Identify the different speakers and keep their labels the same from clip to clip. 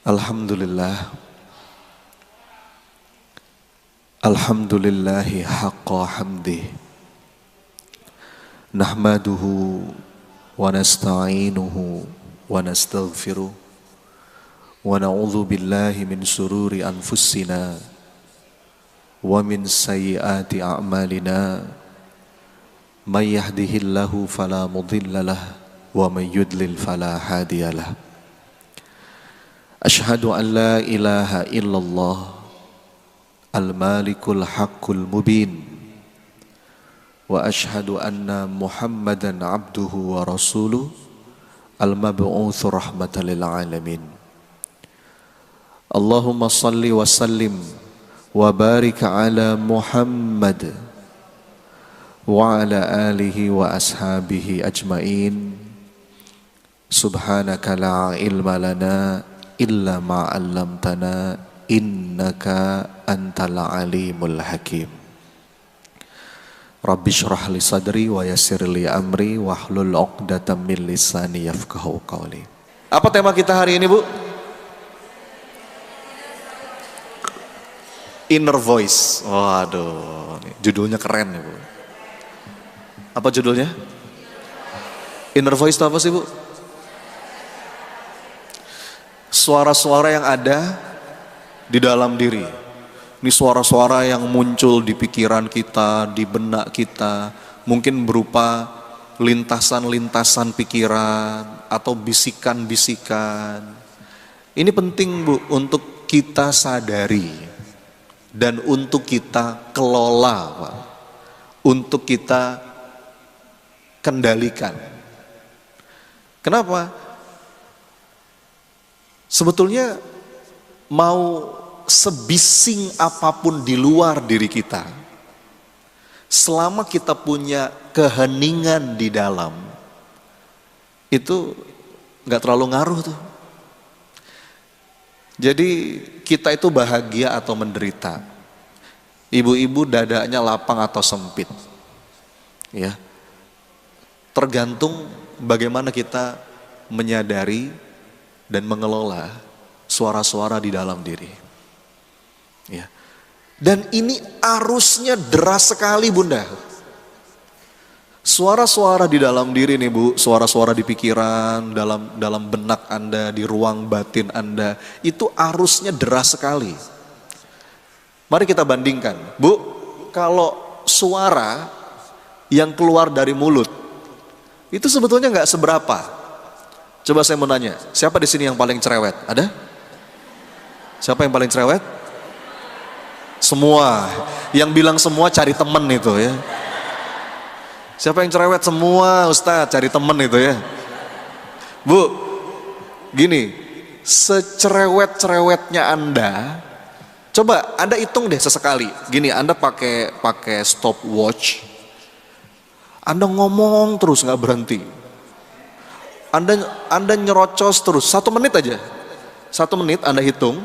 Speaker 1: Alhamdulillah. Alhamdulillahi haqqa hamdih. Nahmaduhu wa nasta'inuhu wa nastaghfiruh. Wa na'udzu billahi min sururi anfusina wa min sayyiati a'malina. May yahdihillahu fala mudhillalah wa may yudlil fala hadiyalah. Ashhadu an la ilaha illallah al-malikul haqqul mubin wa ashhadu anna Muhammadan abduhu wa rasuluh al-mab'utsu rahmatan lil alamin. Allahumma salli wa sallim wa barik ala Muhammad wa ala alihi wa ashabihi ajmain. Subhanaka la ilma lana illa ma 'allamtana innaka antal alimul hakim. Rabbi shrah li sadri wa yassir li amri wahlul 'uqdatam min lisani yafqahu qawli. Apa tema kita hari ini, Bu? Inner voice. Waduh, judulnya keren nih, Bu. Apa judulnya? Inner voice itu apa sih, Bu? Suara-suara yang ada di dalam diri. Ini suara-suara yang muncul di pikiran kita, di benak kita, mungkin berupa lintasan-lintasan pikiran atau bisikan-bisikan. Ini penting, Bu, untuk kita sadari dan untuk kita kelola, Pak. Untuk kita kendalikan. Kenapa? Sebetulnya mau sebising apapun di luar diri kita, selama kita punya keheningan di dalam, itu gak terlalu ngaruh tuh. Jadi kita itu bahagia atau menderita. Ibu-ibu dadanya lapang atau sempit, ya, tergantung bagaimana kita menyadari dan mengelola suara-suara di dalam diri. Ya. Dan ini arusnya deras sekali, Bunda. Suara-suara di dalam diri nih, Bu, suara-suara di pikiran, dalam benak Anda, di ruang batin Anda, itu arusnya deras sekali. Mari kita bandingkan, Bu, kalau suara yang keluar dari mulut itu sebetulnya nggak seberapa. Coba saya mau nanya, siapa di sini yang paling cerewet? Ada? Siapa yang paling cerewet? Semua. Yang bilang semua cari temen itu ya. Siapa yang cerewet? Semua, Ustaz, cari temen itu ya. Bu, gini, secerewet-cerewetnya Anda, coba Anda hitung deh sesekali. Gini, Anda pakai stopwatch, Anda ngomong terus nggak berhenti. Anda nyerocos terus 1 menit aja. 1 menit Anda hitung,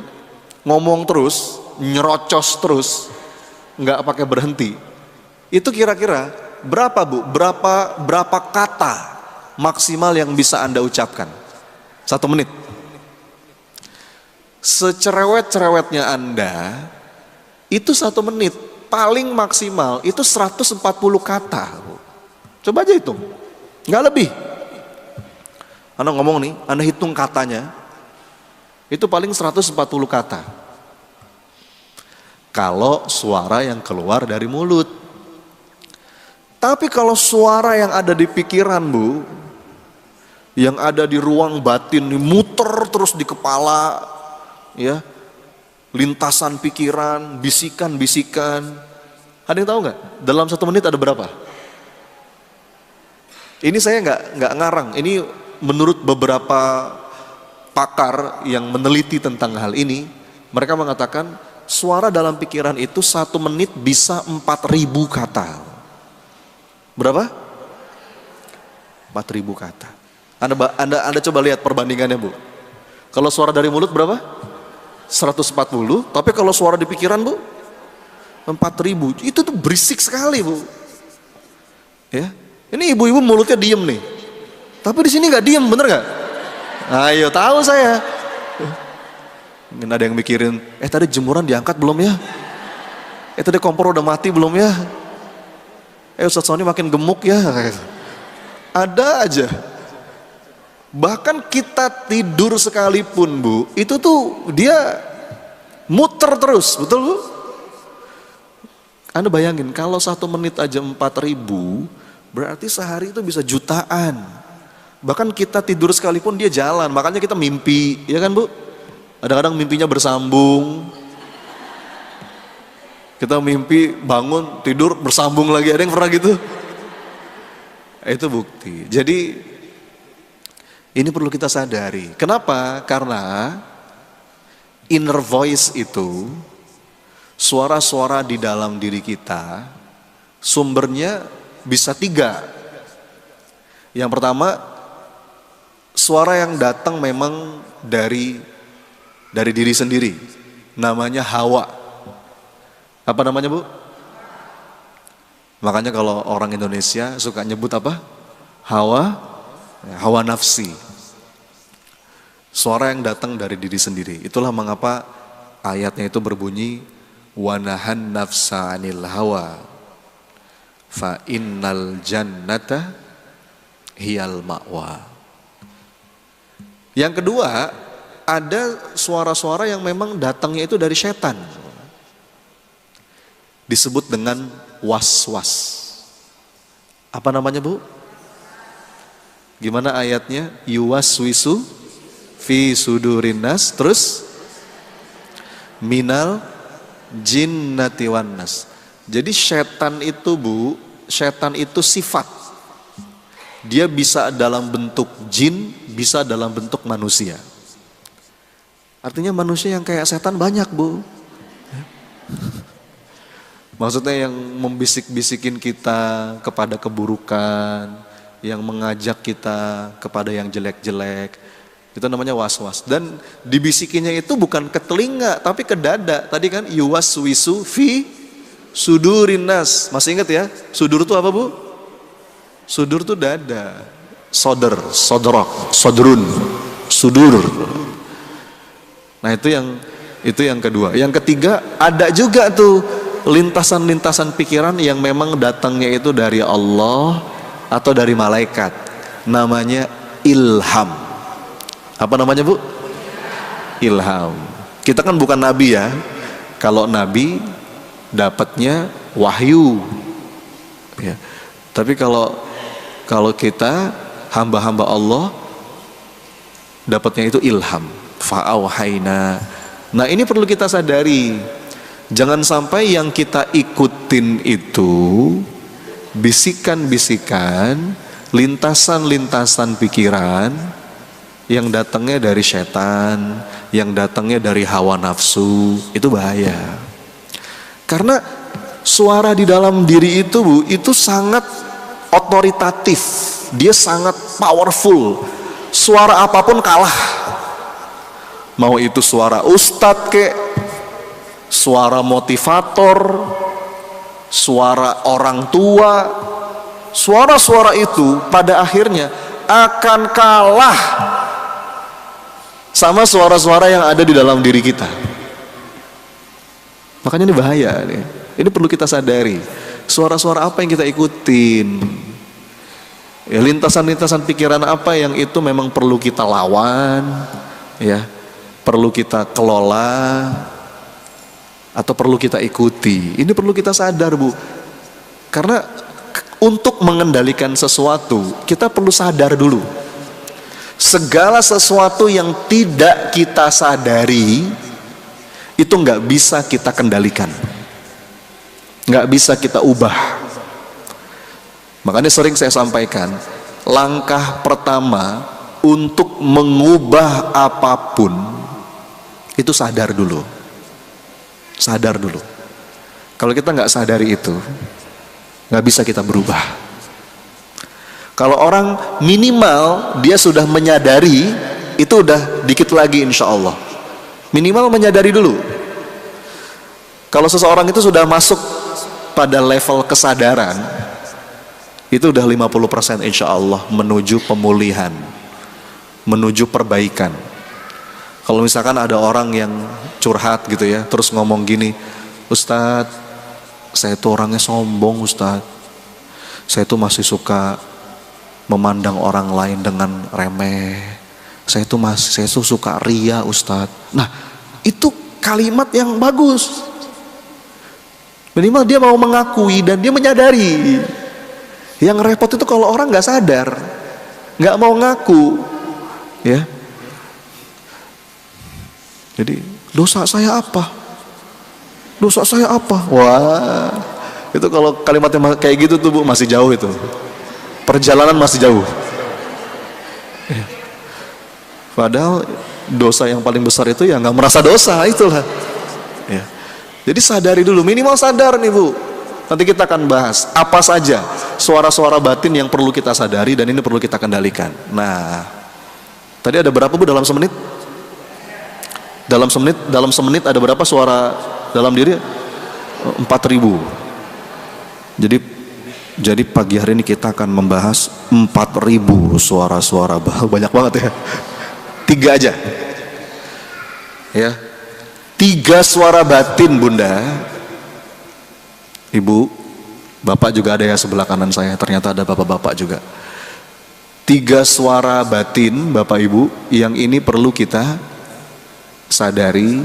Speaker 1: ngomong terus, nyerocos terus, nggak pakai berhenti. Itu kira-kira berapa, Bu? Berapa kata maksimal yang bisa Anda ucapkan? 1 menit. Secerewet-cerewetnya Anda, itu 1 menit paling maksimal itu 140 kata. Bu. Coba aja hitung, nggak lebih. Anda ngomong nih, Anda hitung katanya, itu paling 140 kata. Kalau suara yang keluar dari mulut. Tapi kalau suara yang ada di pikiran, Bu, yang ada di ruang batin, muter terus di kepala, ya, lintasan pikiran, bisikan-bisikan. Ada yang tahu nggak? Dalam 1 menit ada berapa? Ini saya nggak ngarang. Ini menurut beberapa pakar yang meneliti tentang hal ini, mereka mengatakan suara dalam pikiran itu 1 menit bisa 4.000 kata. Berapa? 4.000 kata. Anda coba lihat perbandingannya, Bu. Kalau suara dari mulut berapa? 140. Tapi kalau suara di pikiran, Bu, 4.000. Itu tuh berisik sekali, Bu. Ya, ini ibu-ibu mulutnya diem nih. Tapi di sini nggak diem, bener nggak? Ayo, tahu saya. Ada yang mikirin, tadi jemuran diangkat belum ya? Tadi kompor udah mati belum ya? Ustadz Sony makin gemuk ya? Ada aja. Bahkan kita tidur sekalipun Bu, itu tuh dia muter terus, betul Bu? Anda bayangin kalau 1 menit aja 4.000, berarti sehari itu bisa jutaan. Bahkan kita tidur sekalipun dia jalan, makanya kita mimpi, ya kan Bu? Kadang-kadang mimpinya bersambung. Kita mimpi, bangun, tidur, bersambung lagi. Ada yang pernah gitu? Itu bukti. Jadi ini perlu kita sadari. Kenapa? Karena inner voice itu, suara-suara di dalam diri kita, sumbernya bisa 3. Yang pertama, suara yang datang memang dari diri sendiri. Namanya hawa. Apa namanya Bu? Makanya kalau orang Indonesia suka nyebut apa? Hawa nafsi. Suara yang datang dari diri sendiri. Itulah mengapa ayatnya itu berbunyi wanahan nafsa 'anil hawa fa innal jannata hiyal ma'wa. Yang kedua, ada suara-suara yang memang datangnya itu dari setan. Disebut dengan was-was. Apa namanya Bu? Gimana ayatnya? Yuwaswisu fi sudurin nas, terus minal jinnati wan nas. Jadi setan itu Bu, setan itu sifat. Dia bisa dalam bentuk jin, bisa dalam bentuk manusia. Artinya manusia yang kayak setan banyak Bu. Maksudnya yang membisik-bisikin kita kepada keburukan, yang mengajak kita kepada yang jelek-jelek. Itu namanya was-was. Dan dibisikinya itu bukan ke telinga, tapi ke dada. Tadi kan yuwaswisu fi sudurin nas. Masih ingat ya? Sudur itu apa Bu? Sudur itu dada. Sodrok, sodrun, sudur. Nah itu yang kedua. Yang ketiga, ada juga tuh lintasan-lintasan pikiran yang memang datangnya itu dari Allah atau dari malaikat. Namanya ilham. Apa namanya Bu? Ilham. Kita kan bukan nabi ya. Kalau nabi dapatnya wahyu. Ya. Tapi kalau kita hamba-hamba Allah dapatnya itu ilham. Fa'auhaina. Nah ini perlu kita sadari. Jangan sampai yang kita ikutin itu bisikan-bisikan, lintasan-lintasan pikiran yang datangnya dari setan, yang datangnya dari hawa nafsu. Itu bahaya. Karena suara di dalam diri itu Bu, itu sangat otoritatif. Dia sangat powerful. Suara apapun kalah. Mau itu suara ustadz kek, suara motivator, suara orang tua, suara-suara itu pada akhirnya akan kalah sama suara-suara yang ada di dalam diri kita. Makanya ini bahaya nih. Ini perlu kita sadari. Suara-suara apa yang kita ikutin? Ya, lintasan-lintasan pikiran apa yang itu memang perlu kita lawan, ya, perlu kita kelola, atau perlu kita ikuti. Ini perlu kita sadar Bu. Karena untuk mengendalikan sesuatu, kita perlu sadar dulu. Segala sesuatu yang tidak kita sadari, itu nggak bisa kita kendalikan. Nggak bisa kita ubah. Makanya sering saya sampaikan, langkah pertama untuk mengubah apapun, itu sadar dulu. Sadar dulu. Kalau kita nggak sadari itu, nggak bisa kita berubah. Kalau orang minimal dia sudah menyadari, itu udah dikit lagi insya Allah. Minimal menyadari dulu. Kalau seseorang itu sudah masuk pada level kesadaran, itu udah 50% insya Allah menuju pemulihan, menuju perbaikan. Kalau misalkan ada orang yang curhat gitu ya, terus ngomong gini, Ustadz, saya tuh orangnya sombong Ustadz. Saya tuh masih suka memandang orang lain dengan remeh. Saya tuh suka ria Ustadz. Nah, itu kalimat yang bagus. Minimal dia mau mengakui dan dia menyadari. Yang repot itu kalau orang nggak sadar, nggak mau ngaku, ya. Jadi dosa saya apa? Dosa saya apa? Wah, itu kalau kalimatnya kayak gitu tuh Bu, masih jauh itu. Perjalanan masih jauh. Padahal dosa yang paling besar itu ya nggak merasa dosa, itulah. Ya. Jadi sadari dulu, minimal sadar nih Bu. Nanti kita akan bahas apa saja suara-suara batin yang perlu kita sadari dan ini perlu kita kendalikan. Nah, tadi ada berapa Bu dalam semenit? Dalam semenit ada berapa suara dalam diri? 4.000. Jadi pagi hari ini kita akan membahas 4.000 suara-suara. Banyak banget ya. 3 aja. Ya. 3 suara batin Bunda. Ibu, Bapak juga ada ya sebelah kanan saya. Ternyata ada bapak-bapak juga. 3 suara batin Bapak Ibu yang ini perlu kita sadari,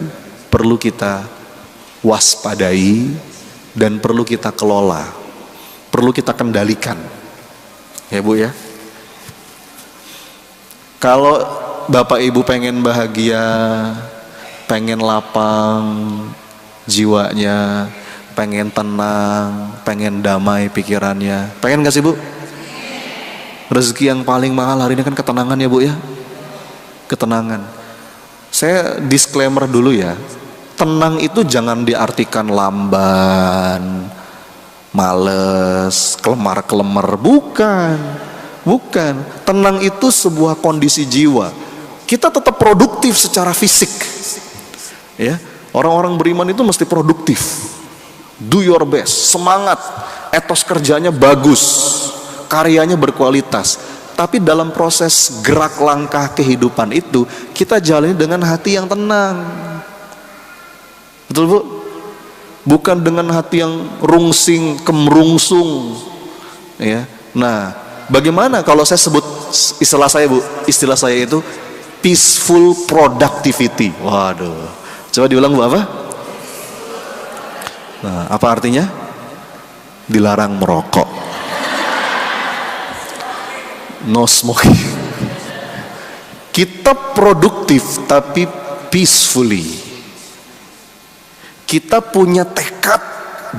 Speaker 1: perlu kita waspadai, dan perlu kita kelola, perlu kita kendalikan, ya Bu ya. Kalau Bapak Ibu pengen bahagia, pengen lapang jiwanya, pengen tenang, pengen damai pikirannya, pengen gak sih Bu? Rezeki yang paling mahal hari ini kan ketenangan ya Bu ya, ketenangan. Saya disclaimer dulu ya, tenang itu jangan diartikan lamban, males, kelemar-kelemar, bukan. Tenang itu sebuah kondisi jiwa. Kita tetap produktif secara fisik, ya. Orang-orang beriman itu mesti produktif, do your best, semangat, etos kerjanya bagus, karyanya berkualitas. Tapi dalam proses gerak langkah kehidupan itu kita jalani dengan hati yang tenang. Betul Bu? Bukan dengan hati yang rungsing, kemerungsung. Ya. Nah, bagaimana kalau saya sebut istilah saya Bu? Istilah saya itu peaceful productivity. Waduh. Coba diulang Bu, apa? Nah, apa artinya? Dilarang merokok. No smoking. Kita produktif tapi peacefully. Kita punya tekad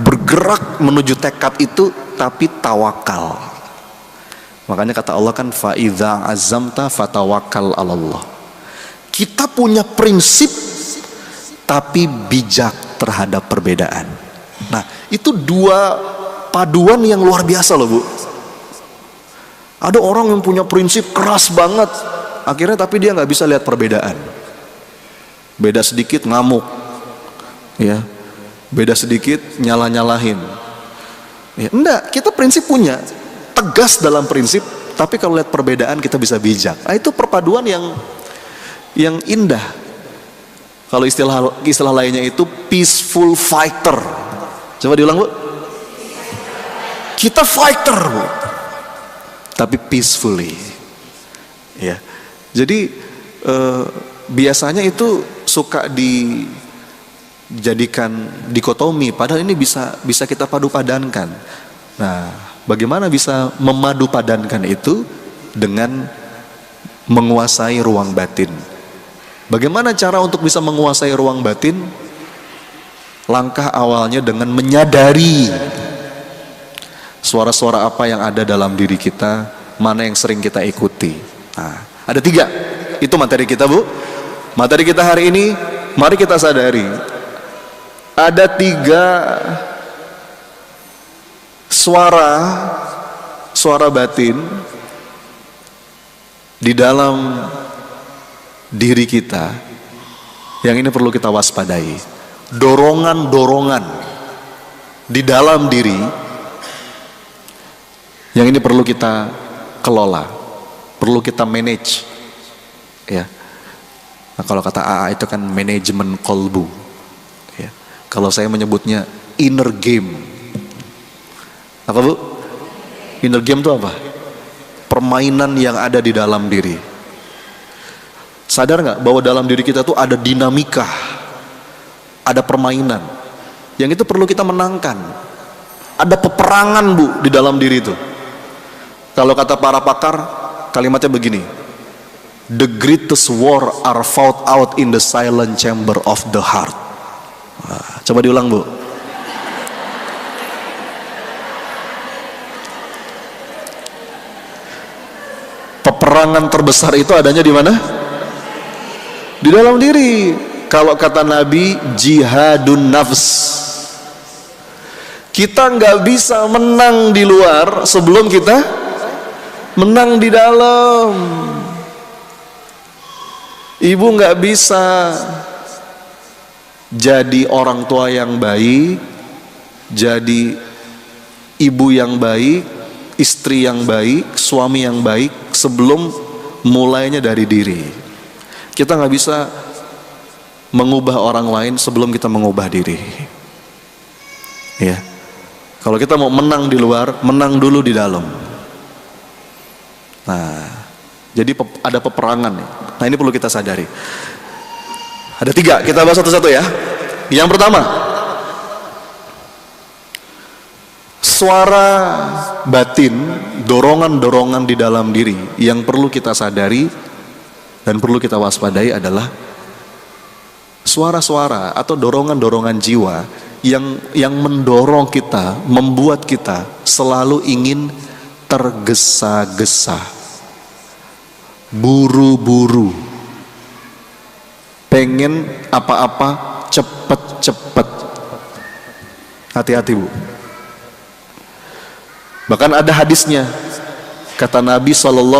Speaker 1: bergerak menuju tekad itu tapi tawakal. Makanya kata Allah kan fa idza azamta fatawakkal 'alallah. Kita punya prinsip tapi bijak terhadap perbedaan. Nah, itu 2 paduan yang luar biasa loh Bu. Ada orang yang punya prinsip keras banget, akhirnya tapi dia nggak bisa lihat perbedaan. Beda sedikit ngamuk, ya. Beda sedikit nyalah-nyalahin. Ya, enggak, kita prinsip punya, tegas dalam prinsip, tapi kalau lihat perbedaan kita bisa bijak. Nah, itu perpaduan yang indah. Kalau istilah lainnya itu peaceful fighter. Coba diulang Bu. Kita fighter Bu, tapi peacefully, ya. Jadi biasanya itu suka dijadikan dikotomi, padahal ini bisa kita padu padankan. Nah, bagaimana bisa memadu padankan itu dengan menguasai ruang batin? Bagaimana cara untuk bisa menguasai ruang batin? Langkah awalnya dengan menyadari suara-suara apa yang ada dalam diri kita, mana yang sering kita ikuti. Nah, ada 3. Itu materi kita Bu. Materi kita hari ini, mari kita sadari. Ada 3 suara batin di dalam diri kita yang ini perlu kita waspadai. Dorongan-dorongan di dalam diri yang ini perlu kita kelola, perlu kita manage, ya. Nah, kalau kata AA itu kan manajemen kolbu. Ya. Kalau saya menyebutnya inner game. Apa bu? Inner game itu apa? Permainan yang ada di dalam diri. Sadar nggak bahwa dalam diri kita tuh ada dinamika, ada permainan, yang itu perlu kita menangkan. Ada peperangan bu di dalam diri itu. Kalau kata para pakar, kalimatnya begini: the greatest war are fought out in the silent chamber of the heart. Nah, coba diulang bu. Peperangan terbesar itu adanya di mana? Di dalam diri. Kalau kata Nabi, jihadun nafs. Kita nggak bisa menang di luar sebelum kita menang di dalam. Ibu nggak bisa jadi orang tua yang baik, jadi ibu yang baik, istri yang baik, suami yang baik sebelum mulainya dari diri. Kita nggak bisa mengubah orang lain sebelum kita mengubah diri. Ya, kalau kita mau menang di luar, menang dulu di dalam. Nah, jadi ada peperangan. Nah, ini perlu kita sadari. Ada 3, kita bahas satu-satu ya. Yang pertama, suara batin, dorongan-dorongan di dalam diri yang perlu kita sadari dan perlu kita waspadai adalah suara-suara atau dorongan-dorongan jiwa yang mendorong kita, membuat kita selalu ingin tergesa-gesa, buru-buru, pengen apa-apa cepet-cepet. Hati-hati bu. Bahkan ada hadisnya, kata Nabi SAW,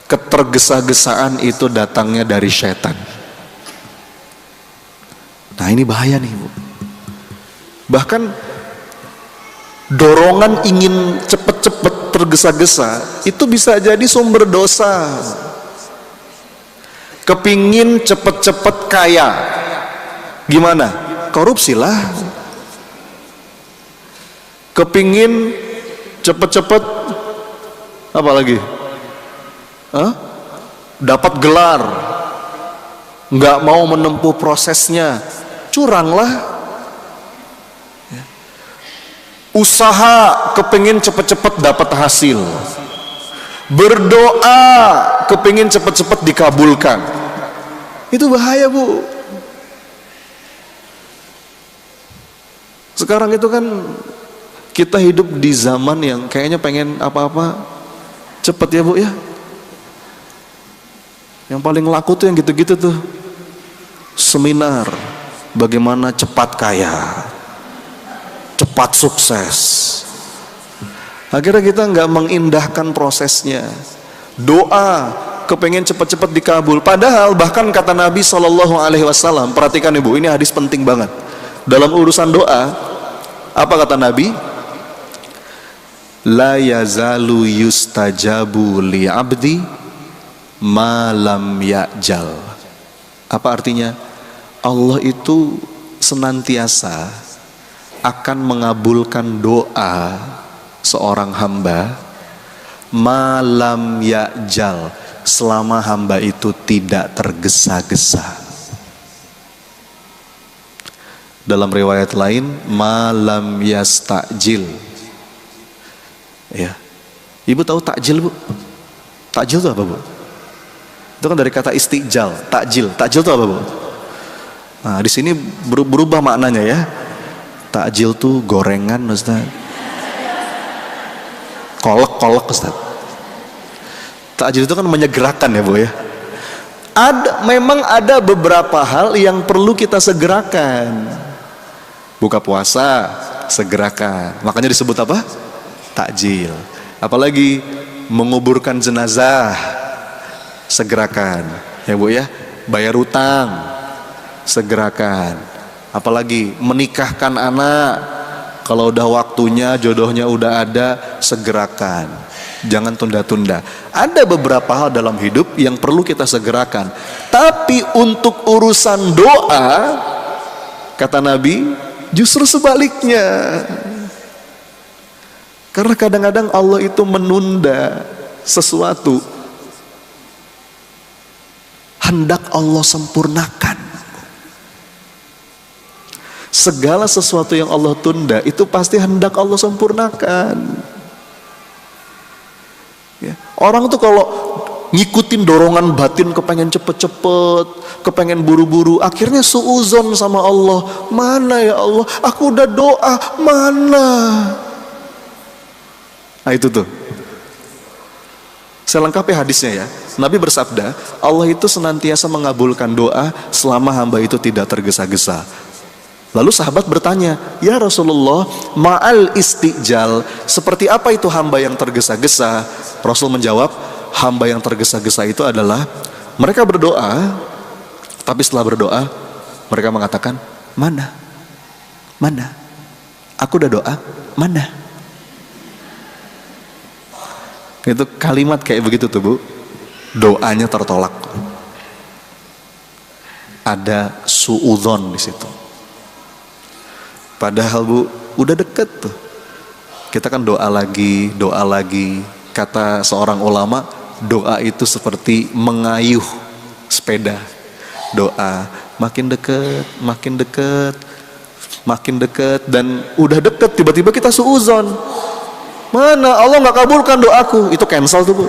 Speaker 1: ketergesa-gesaan itu datangnya dari setan. Nah ini bahaya nih bu. Bahkan dorongan ingin cepet-cepet tergesa-gesa itu bisa jadi sumber dosa. Kepingin cepet-cepet kaya, gimana? Korupsilah. Kepingin cepet-cepet apa lagi? Dapat gelar, nggak mau menempuh prosesnya, curanglah. Usaha kepingin cepet-cepet dapat hasil, berdoa kepingin cepet-cepet dikabulkan, itu bahaya bu. Sekarang itu kan kita hidup di zaman yang kayaknya pengen apa-apa cepet ya bu ya. Yang paling laku tuh yang gitu-gitu tuh, seminar bagaimana cepat kaya, cepat sukses. Akhirnya kita nggak mengindahkan prosesnya. Doa kepengen cepat-cepat dikabul. Padahal bahkan kata Nabi SAW, perhatikan ibu, ini hadis penting banget. Dalam urusan doa, apa kata Nabi? La yazalu yustajabu li abdi malam ya'jal. Apa artinya? Allah itu senantiasa akan mengabulkan doa seorang hamba malam ya'jal, selama hamba itu tidak tergesa-gesa. Dalam riwayat lain malam yastajil. Ya. Ibu tahu takjil bu? Takjil itu apa bu? Itu kan dari kata istijal, takjil. Takjil itu apa bu? Nah di sini berubah maknanya ya. Takjil tuh gorengan Ustaz. Kolek Ustaz. Takjil itu kan menyegerakan ya bu ya. Memang ada beberapa hal yang perlu kita segerakan. Buka puasa, segerakan. Makanya disebut apa? Takjil. Apalagi menguburkan jenazah, segerakan ya bu ya. Bayar utang, segerakan. Apalagi menikahkan anak, kalau udah waktunya, jodohnya udah ada, segerakan. Jangan tunda-tunda. Ada beberapa hal dalam hidup yang perlu kita segerakan. Tapi untuk urusan doa, kata Nabi, justru sebaliknya. Karena kadang-kadang Allah itu menunda sesuatu. Hendak Allah sempurnakan. Segala sesuatu yang Allah tunda itu pasti hendak Allah sempurnakan. Ya. Orang tuh kalau ngikutin dorongan batin kepengen cepet-cepet, kepengen buru-buru, akhirnya suuzon sama Allah. Mana ya Allah, aku udah doa, mana? Nah itu tuh. Saya lengkapi hadisnya ya. Nabi bersabda, Allah itu senantiasa mengabulkan doa selama hamba itu tidak tergesa-gesa. Lalu sahabat bertanya, ya Rasulullah, ma'al istijal, seperti apa itu hamba yang tergesa-gesa? Rasul menjawab, hamba yang tergesa-gesa itu adalah mereka berdoa, tapi setelah berdoa mereka mengatakan, mana? Mana? Aku udah doa, mana? Itu kalimat kayak begitu tuh Bu, doanya tertolak. Ada suudzon di situ. Padahal Bu, udah deket tuh. Kita kan doa lagi, doa lagi. Kata seorang ulama, doa itu seperti mengayuh sepeda. Doa makin deket, makin deket, makin deket, dan udah deket tiba-tiba kita suuzon. Mana Allah nggak kabulkan doaku, itu cancel tuh Bu.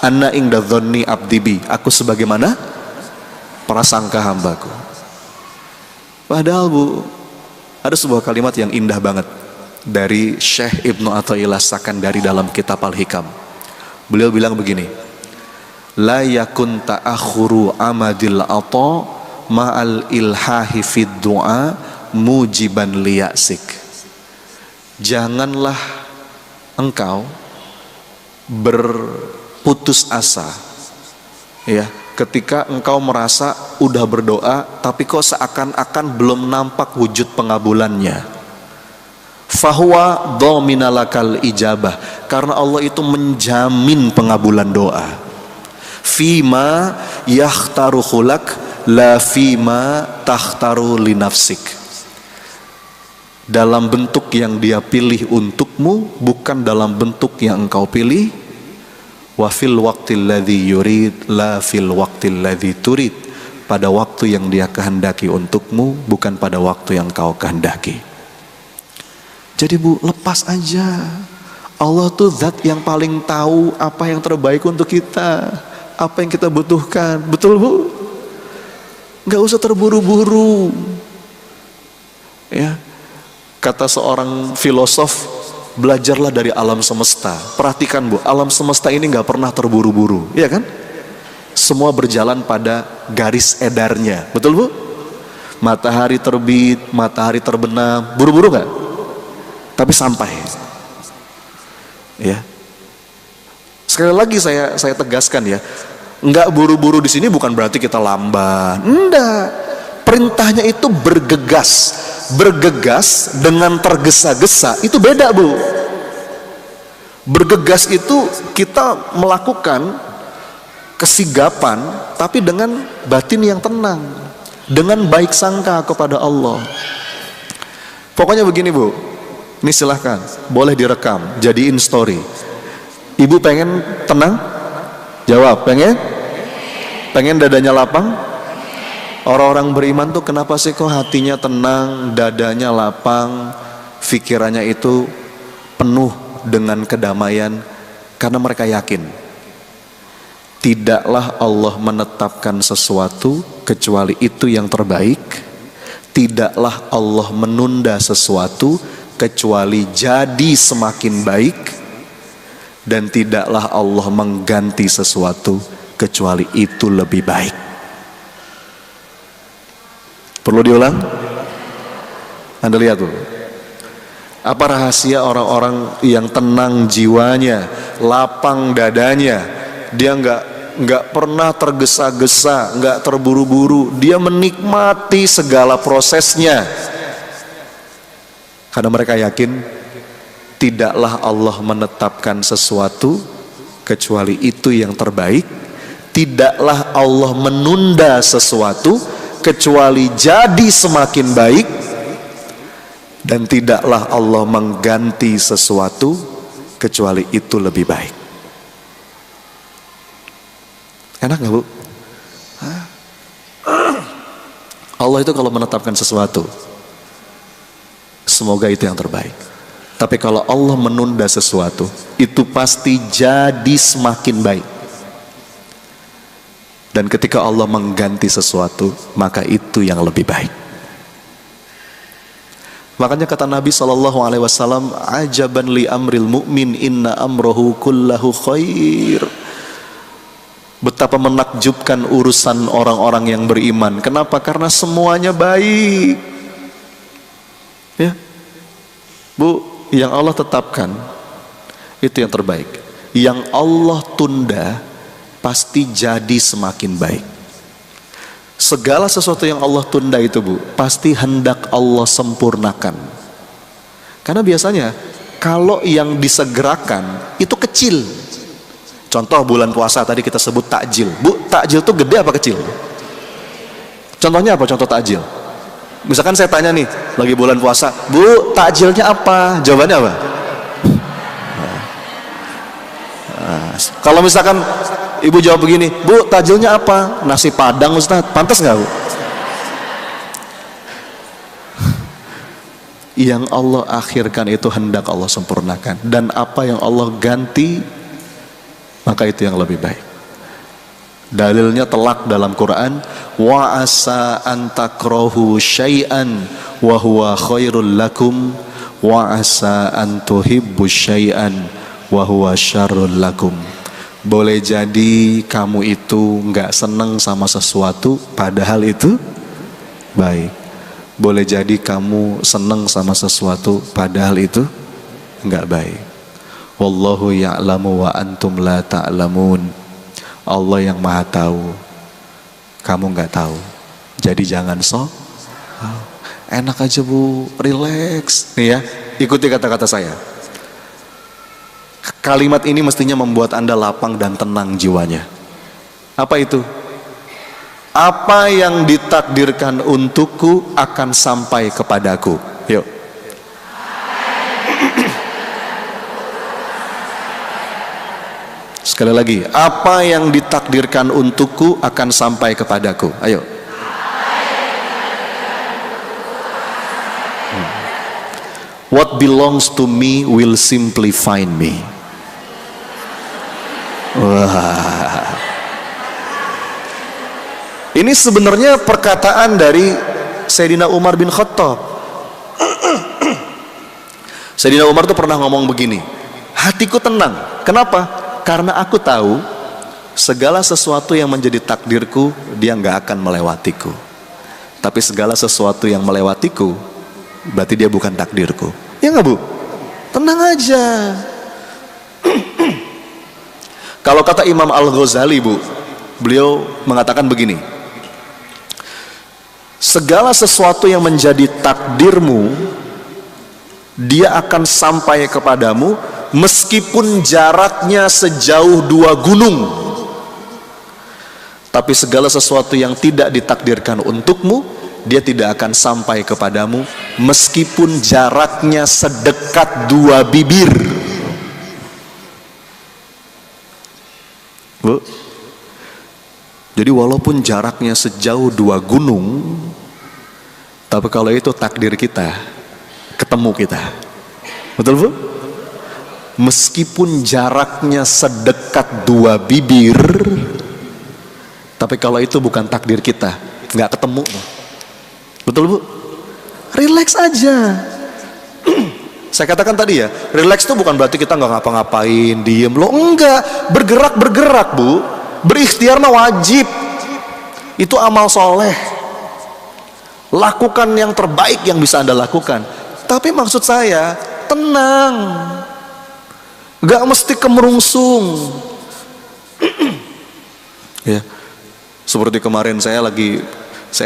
Speaker 1: Anna inda dzanni abdi bi, aku sebagaimana prasangka hambaku. Padahal Bu, ada sebuah kalimat yang indah banget dari Syekh Ibnu Athaillah Sakandari dalam kitab Al-Hikam. Beliau bilang begini, la yakun ta'akhuru amadil ata ma'al ilhahi fid du'a mujiban liyasik. Janganlah engkau berputus asa ya, ketika engkau merasa udah berdoa tapi kok seakan-akan belum nampak wujud pengabulannya. Fahuwa dhaminalakal ijabah, karena Allah itu menjamin pengabulan doa. Fima yakhtaru khulak la fima takhtaru linafsik, dalam bentuk yang dia pilih untukmu, bukan dalam bentuk yang engkau pilih. Wa fil waqtil ladzi yurid la fil waqtil ladzi turid, pada waktu yang dia kehendaki untukmu, bukan pada waktu yang kau kehendaki. Jadi Bu, lepas aja. Allah tuh zat yang paling tahu apa yang terbaik untuk kita, apa yang kita butuhkan. Betul Bu? Gak usah terburu-buru. Ya, kata seorang filosof, belajarlah dari alam semesta. Perhatikan Bu, alam semesta ini gak pernah terburu-buru, iya kan? Semua berjalan pada garis edarnya, betul Bu? Matahari terbit, matahari terbenam, buru-buru gak? Tapi sampai. Ya. Sekali lagi saya tegaskan ya, nggak buru-buru di sini bukan berarti kita lamban. Enggak. Perintahnya itu bergegas. Bergegas dengan tergesa-gesa itu beda Bu. Bergegas itu kita melakukan kesigapan tapi dengan batin yang tenang, dengan baik sangka kepada Allah. Pokoknya begini Bu, ini silahkan, boleh direkam, jadiin story. Ibu pengen tenang? Jawab, pengen? Pengen dadanya lapang? Orang-orang beriman tuh kenapa sih kok hatinya tenang, dadanya lapang, pikirannya itu penuh dengan kedamaian? Karena mereka yakin tidaklah Allah menetapkan sesuatu kecuali itu yang terbaik. Tidaklah Allah menunda sesuatu kecuali jadi semakin baik. Dan tidaklah Allah mengganti sesuatu kecuali itu lebih baik. Perlu diulang? Anda lihat tuh, apa rahasia orang-orang yang tenang jiwanya, lapang dadanya, dia nggak pernah tergesa-gesa, nggak terburu-buru, dia menikmati segala prosesnya. Karena mereka yakin tidaklah Allah menetapkan sesuatu kecuali itu yang terbaik. Tidaklah Allah menunda sesuatu kecuali jadi semakin baik. Dan tidaklah Allah mengganti sesuatu kecuali itu lebih baik. Enak gak bu? Allah itu kalau menetapkan sesuatu, semoga itu yang terbaik. Tapi kalau Allah menunda sesuatu, itu pasti jadi semakin baik. Dan ketika Allah mengganti sesuatu, maka itu yang lebih baik. Makanya kata Nabi SAW, ajaban li amril mu'min inna amrohu kullahu khair. Betapa menakjubkan urusan orang-orang yang beriman. Kenapa? Karena semuanya baik. Ya, bu, yang Allah tetapkan itu yang terbaik. Yang Allah tunda pasti jadi semakin baik. Segala sesuatu yang Allah tunda itu bu, pasti hendak Allah sempurnakan. Karena biasanya kalau yang disegerakan itu kecil. Contoh bulan puasa tadi kita sebut takjil. Bu, takjil itu gede apa kecil? Contohnya apa contoh takjil? Misalkan saya tanya nih, lagi bulan puasa, bu, takjilnya apa? Jawabannya apa? Kalau misalkan ibu jawab begini, bu, takjilnya apa? Nasi padang Ustaz, pantas nggak bu? Yang Allah akhirkan itu hendak Allah sempurnakan. Dan apa yang Allah ganti, maka itu yang lebih baik. Dalilnya telak dalam Quran, wa asa an takrahu syai'an wa huwa khairul lakum wa asa an tuhibbu syai'an wa huwa syarrul lakum. Boleh jadi kamu itu nggak seneng sama sesuatu padahal itu baik. Boleh jadi kamu seneng sama sesuatu padahal itu nggak baik. Wallahu ya'lamu wa antum la ta'lamun. Allah yang maha tahu, kamu nggak tahu. Jadi jangan enak aja bu, relax nih ya. Ikuti kata-kata saya. Kalimat ini mestinya membuat Anda lapang dan tenang jiwanya. Apa itu? Apa yang ditakdirkan untukku akan sampai kepadaku. Yuk. Sekali lagi, apa yang ditakdirkan untukku akan sampai kepadaku. Ayo. What belongs to me will simply find me. Wah. Ini sebenarnya perkataan dari Sayyidina Umar bin Khattab. Sayyidina Umar tuh pernah ngomong begini, hatiku tenang. Kenapa? Karena aku tahu segala sesuatu yang menjadi takdirku, dia nggak akan melewatiku. Tapi segala sesuatu yang melewatiku, berarti dia bukan takdirku. Ya nggak bu? Tenang aja. Kalau kata Imam Al-Ghazali bu, beliau mengatakan begini, segala sesuatu yang menjadi takdirmu, dia akan sampai kepadamu meskipun jaraknya sejauh 2 gunung. Tapi segala sesuatu yang tidak ditakdirkan untukmu, dia tidak akan sampai kepadamu meskipun jaraknya sedekat 2 bibir. Bu, jadi walaupun jaraknya sejauh 2 gunung, tapi kalau itu takdir kita, ketemu kita. Betul bu? Meskipun jaraknya sedekat 2 bibir, tapi kalau itu bukan takdir kita, nggak ketemu. Betul bu? Relax aja. Saya katakan tadi ya, relax itu bukan berarti kita nggak ngapa-ngapain, diem loh, enggak. Bergerak bu. Berikhtiar mah wajib. Itu amal soleh. Lakukan yang terbaik yang bisa Anda lakukan. Tapi maksud saya, tenang. Gak mesti kemerungsung. Ya, seperti kemarin saya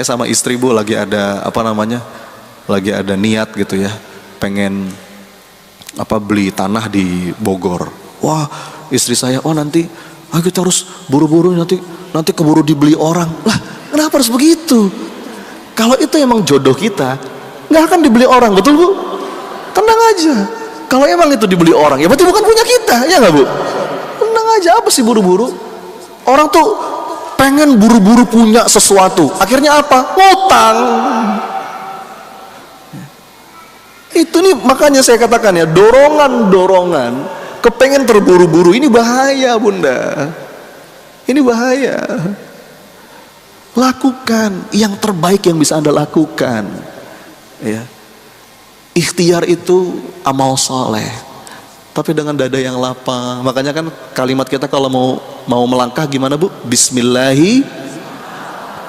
Speaker 1: sama istri bu lagi ada lagi ada niat gitu ya, pengen beli tanah di Bogor. Wah, istri saya, nanti kita harus buru-buru, nanti keburu dibeli orang. Lah, kenapa harus begitu? Kalau itu emang jodoh kita, nggak akan dibeli orang, betul Bu? Tenang aja. Kalau emang itu dibeli orang, ya berarti bukan punya kita, ya nggak Bu? Tenang aja, apa sih buru-buru? Orang tuh pengen buru-buru punya sesuatu, akhirnya apa? Ngutang. Itu nih makanya saya katakan ya, dorongan kepengen terburu-buru ini bahaya Bunda. Ini bahaya. Lakukan yang terbaik yang bisa Anda lakukan. Ya. Ikhtiar itu amal soleh, tapi dengan dada yang lapang. Makanya kan kalimat kita kalau mau melangkah gimana Bu? Bismillahi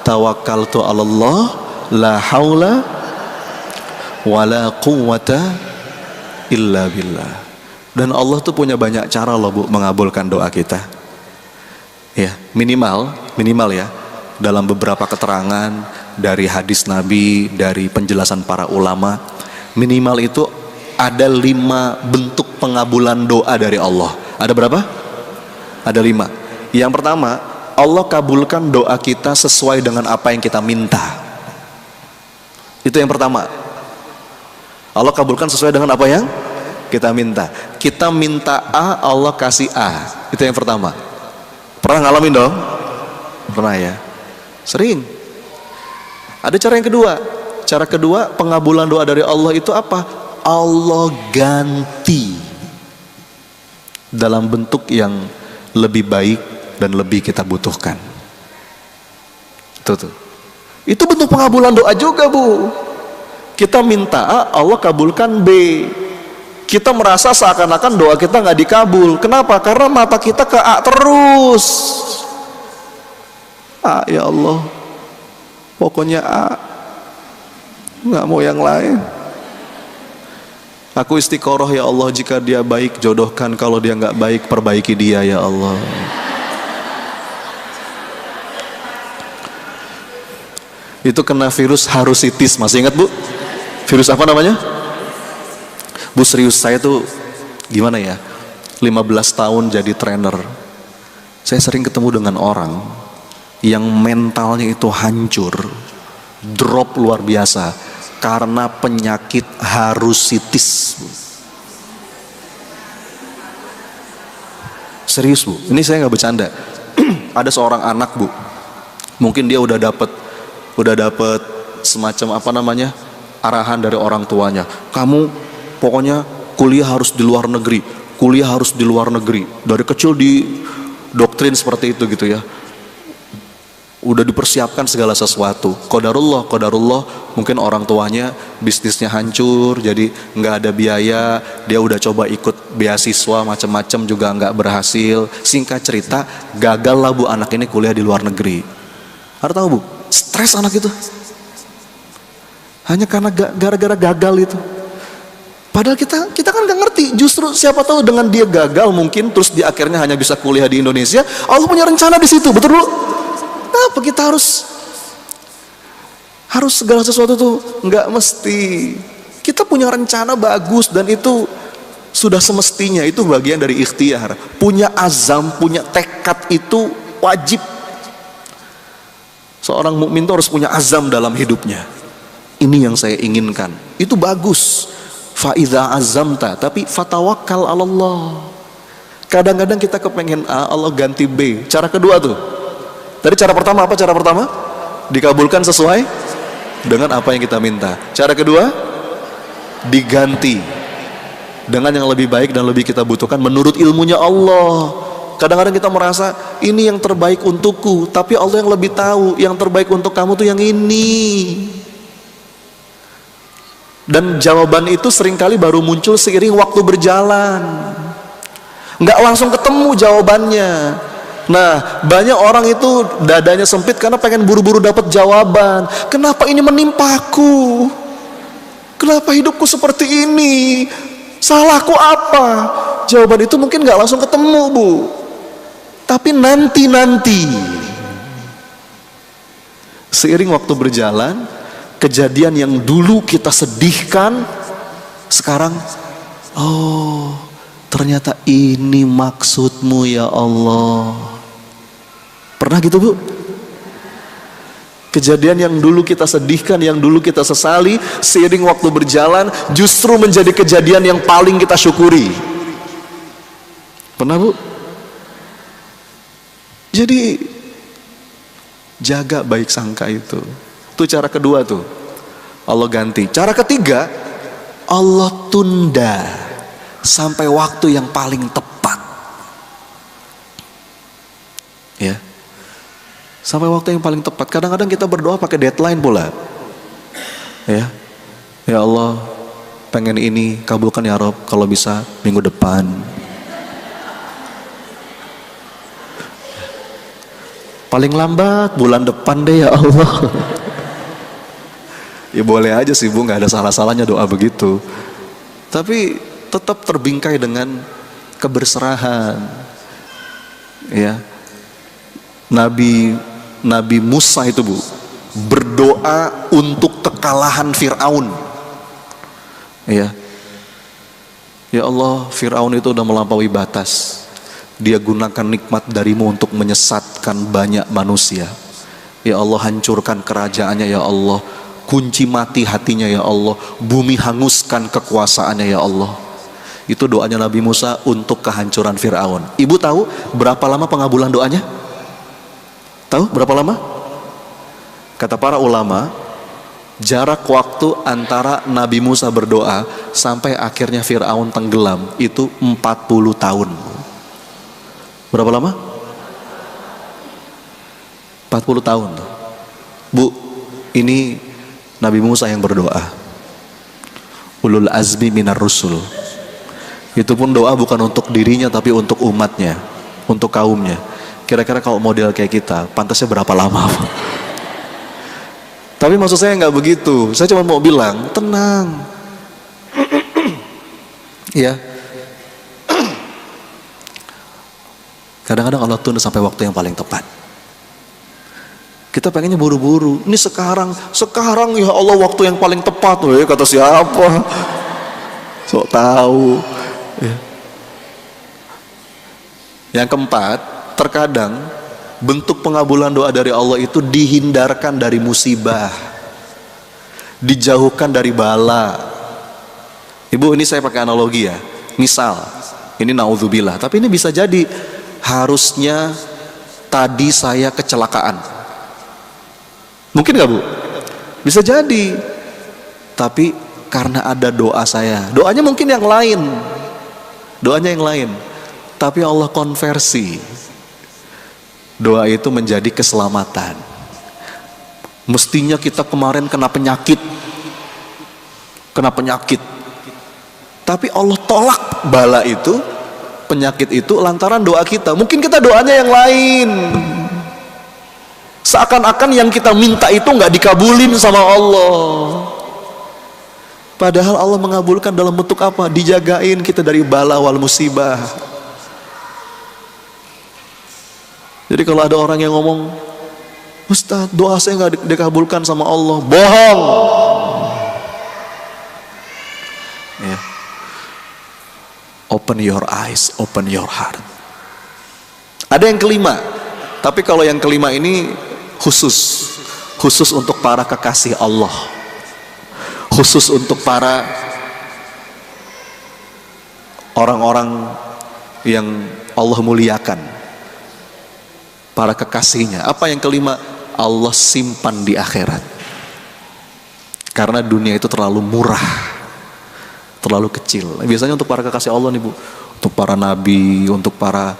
Speaker 1: tawakkaltu 'alallah la haula wala quwwata illa billah. Dan Allah tuh punya banyak cara loh Bu mengabulkan doa kita. Ya, minimal ya, dalam beberapa keterangan dari hadis Nabi, dari penjelasan para ulama, minimal itu ada 5 bentuk pengabulan doa dari Allah. Ada berapa? Ada 5. Yang pertama, Allah kabulkan doa kita sesuai dengan apa yang kita minta. Itu yang pertama. Allah kabulkan sesuai dengan apa yang kita minta. Kita minta A, Allah kasih A. Itu yang pertama. Pernah ngalamin dong? Pernah ya? Sering. Ada cara yang kedua. Cara kedua pengabulan doa dari Allah itu apa? Allah ganti dalam bentuk yang lebih baik dan lebih kita butuhkan. Tuh. Itu bentuk pengabulan doa juga Bu. Kita minta A, Allah kabulkan B. Kita merasa seakan-akan doa kita nggak dikabul. Kenapa? Karena mata kita ke A terus. A, ya Allah, pokoknya A, nggak mau yang lain. Aku istiqoroh ya Allah, jika dia baik jodohkan, kalau dia nggak baik perbaiki dia ya Allah. Itu kena virus harusitis, masih ingat Bu? Virus apa namanya? Bu, serius, saya tuh gimana ya, 15 tahun jadi trainer. Saya sering ketemu dengan orang yang mentalnya itu hancur, drop luar biasa karena penyakit harusitis. Serius Bu, ini saya nggak bercanda. Ada seorang anak Bu, mungkin dia udah dapet semacam apa namanya, arahan dari orang tuanya. Kamu pokoknya kuliah harus di luar negeri, kuliah harus di luar negeri. Dari kecil di doktrin seperti itu gitu ya. Udah dipersiapkan segala sesuatu. Qadarullah, mungkin orang tuanya bisnisnya hancur, jadi nggak ada biaya. Dia udah coba ikut beasiswa macam-macam juga nggak berhasil. Singkat cerita, gagal lah Bu anak ini kuliah di luar negeri. Harus tahu Bu, stres anak itu. Hanya karena gara-gara gagal itu. Padahal kita kan nggak ngerti. Justru siapa tahu dengan dia gagal mungkin, terus di akhirnya hanya bisa kuliah di Indonesia. Allah punya rencana di situ, betul Bu? Kenapa kita harus segala sesuatu tuh? Nggak mesti. Kita punya rencana bagus dan itu sudah semestinya. Itu bagian dari ikhtiar. Punya azam, punya tekad itu wajib. Seorang mukmin itu harus punya azam dalam hidupnya. Ini yang saya inginkan. Itu bagus. Fa'idha azamta, tapi fatawakkal 'alallah. Kadang-kadang kita kepengen A, Allah ganti B. Cara kedua tuh. Tadi cara pertama apa? Cara pertama dikabulkan sesuai dengan apa yang kita minta. Cara kedua diganti dengan yang lebih baik dan lebih kita butuhkan menurut ilmunya Allah. Kadang-kadang kita merasa ini yang terbaik untukku, tapi Allah yang lebih tahu yang terbaik untuk kamu tuh yang ini. Dan jawaban itu seringkali baru muncul seiring waktu berjalan. Nggak langsung ketemu jawabannya. Nah, banyak orang itu dadanya sempit karena pengen buru-buru dapat jawaban. Kenapa ini menimpaku? Kenapa hidupku seperti ini? Salahku apa? Jawaban itu mungkin nggak langsung ketemu Bu. Tapi nanti seiring waktu berjalan, kejadian yang dulu kita sedihkan sekarang Oh, ternyata ini maksudmu ya Allah. Pernah gitu Bu? Kejadian yang dulu kita sedihkan, yang dulu kita sesali, seiring waktu berjalan justru menjadi kejadian yang paling kita syukuri. Pernah Bu? Jadi jaga baik sangka itu. Itu cara kedua tuh. Allah ganti. Cara ketiga, Allah tunda sampai waktu yang paling tepat. Ya. Sampai waktu yang paling tepat. Kadang-kadang kita berdoa pakai deadline pula. Ya. Ya Allah, pengen ini kabulkan ya Rob, kalau bisa minggu depan. Paling lambat bulan depan deh ya Allah. Ya boleh aja sih Bu, nggak ada salah-salahnya doa begitu. Tapi tetap terbingkai dengan keberserahan. Ya, Nabi Musa itu Bu berdoa untuk kekalahan Fir'aun. Ya Allah, Fir'aun itu udah melampaui batas. Dia gunakan nikmat darimu untuk menyesatkan banyak manusia. Ya Allah, hancurkan kerajaannya ya Allah. Kunci mati hatinya ya Allah. Bumi hanguskan kekuasaannya ya Allah. Itu doanya Nabi Musa untuk kehancuran Fir'aun. Ibu tahu berapa lama pengabulan doanya? Tahu berapa lama? Kata para ulama, jarak waktu antara Nabi Musa berdoa sampai akhirnya Fir'aun tenggelam itu 40 tahun. Berapa lama? 40 tahun. Bu, ini Nabi Musa yang berdoa. Ulul azmi minar rusul. Itu pun doa bukan untuk dirinya tapi untuk umatnya, untuk kaumnya. Kira-kira kalau model kayak kita, pantasnya berapa lama? Tapi maksud saya nggak begitu. Saya cuma mau bilang, tenang. Ya. Kadang-kadang Allah tunda sampai waktu yang paling tepat. Kita pengennya buru-buru. Ini sekarang ya Allah waktu yang paling tepat. Weh, kata siapa? Sok tahu. Ya. Yang keempat, terkadang bentuk pengabulan doa dari Allah itu dihindarkan dari musibah, dijauhkan dari bala. Ibu, ini saya pakai analogi ya. Misal, ini naudzubillah, tapi ini bisa jadi harusnya tadi saya kecelakaan. Mungkin gak Bu? Bisa jadi. Tapi karena ada doa saya, doanya mungkin yang lain, doanya yang lain, tapi Allah konversi doa itu menjadi keselamatan. Mestinya kita kemarin kena penyakit, tapi Allah tolak bala itu, penyakit itu lantaran doa kita. Mungkin kita doanya yang lain, seakan-akan yang kita minta itu nggak dikabulin sama Allah. Padahal Allah mengabulkan dalam bentuk apa? Dijagain kita dari bala wal musibah. Jadi kalau ada orang yang ngomong, Ustaz, doa saya nggak dikabulkan sama Allah, bohong. Ya. Open your eyes, open your heart. Ada yang kelima, tapi kalau yang kelima ini khusus untuk para kekasih Allah, khusus untuk para orang-orang yang Allah muliakan, para kekasihnya. Apa yang kelima? Allah simpan di akhirat. Karena dunia itu terlalu murah, terlalu kecil. Biasanya untuk para kekasih Allah nih Bu, untuk para nabi, untuk para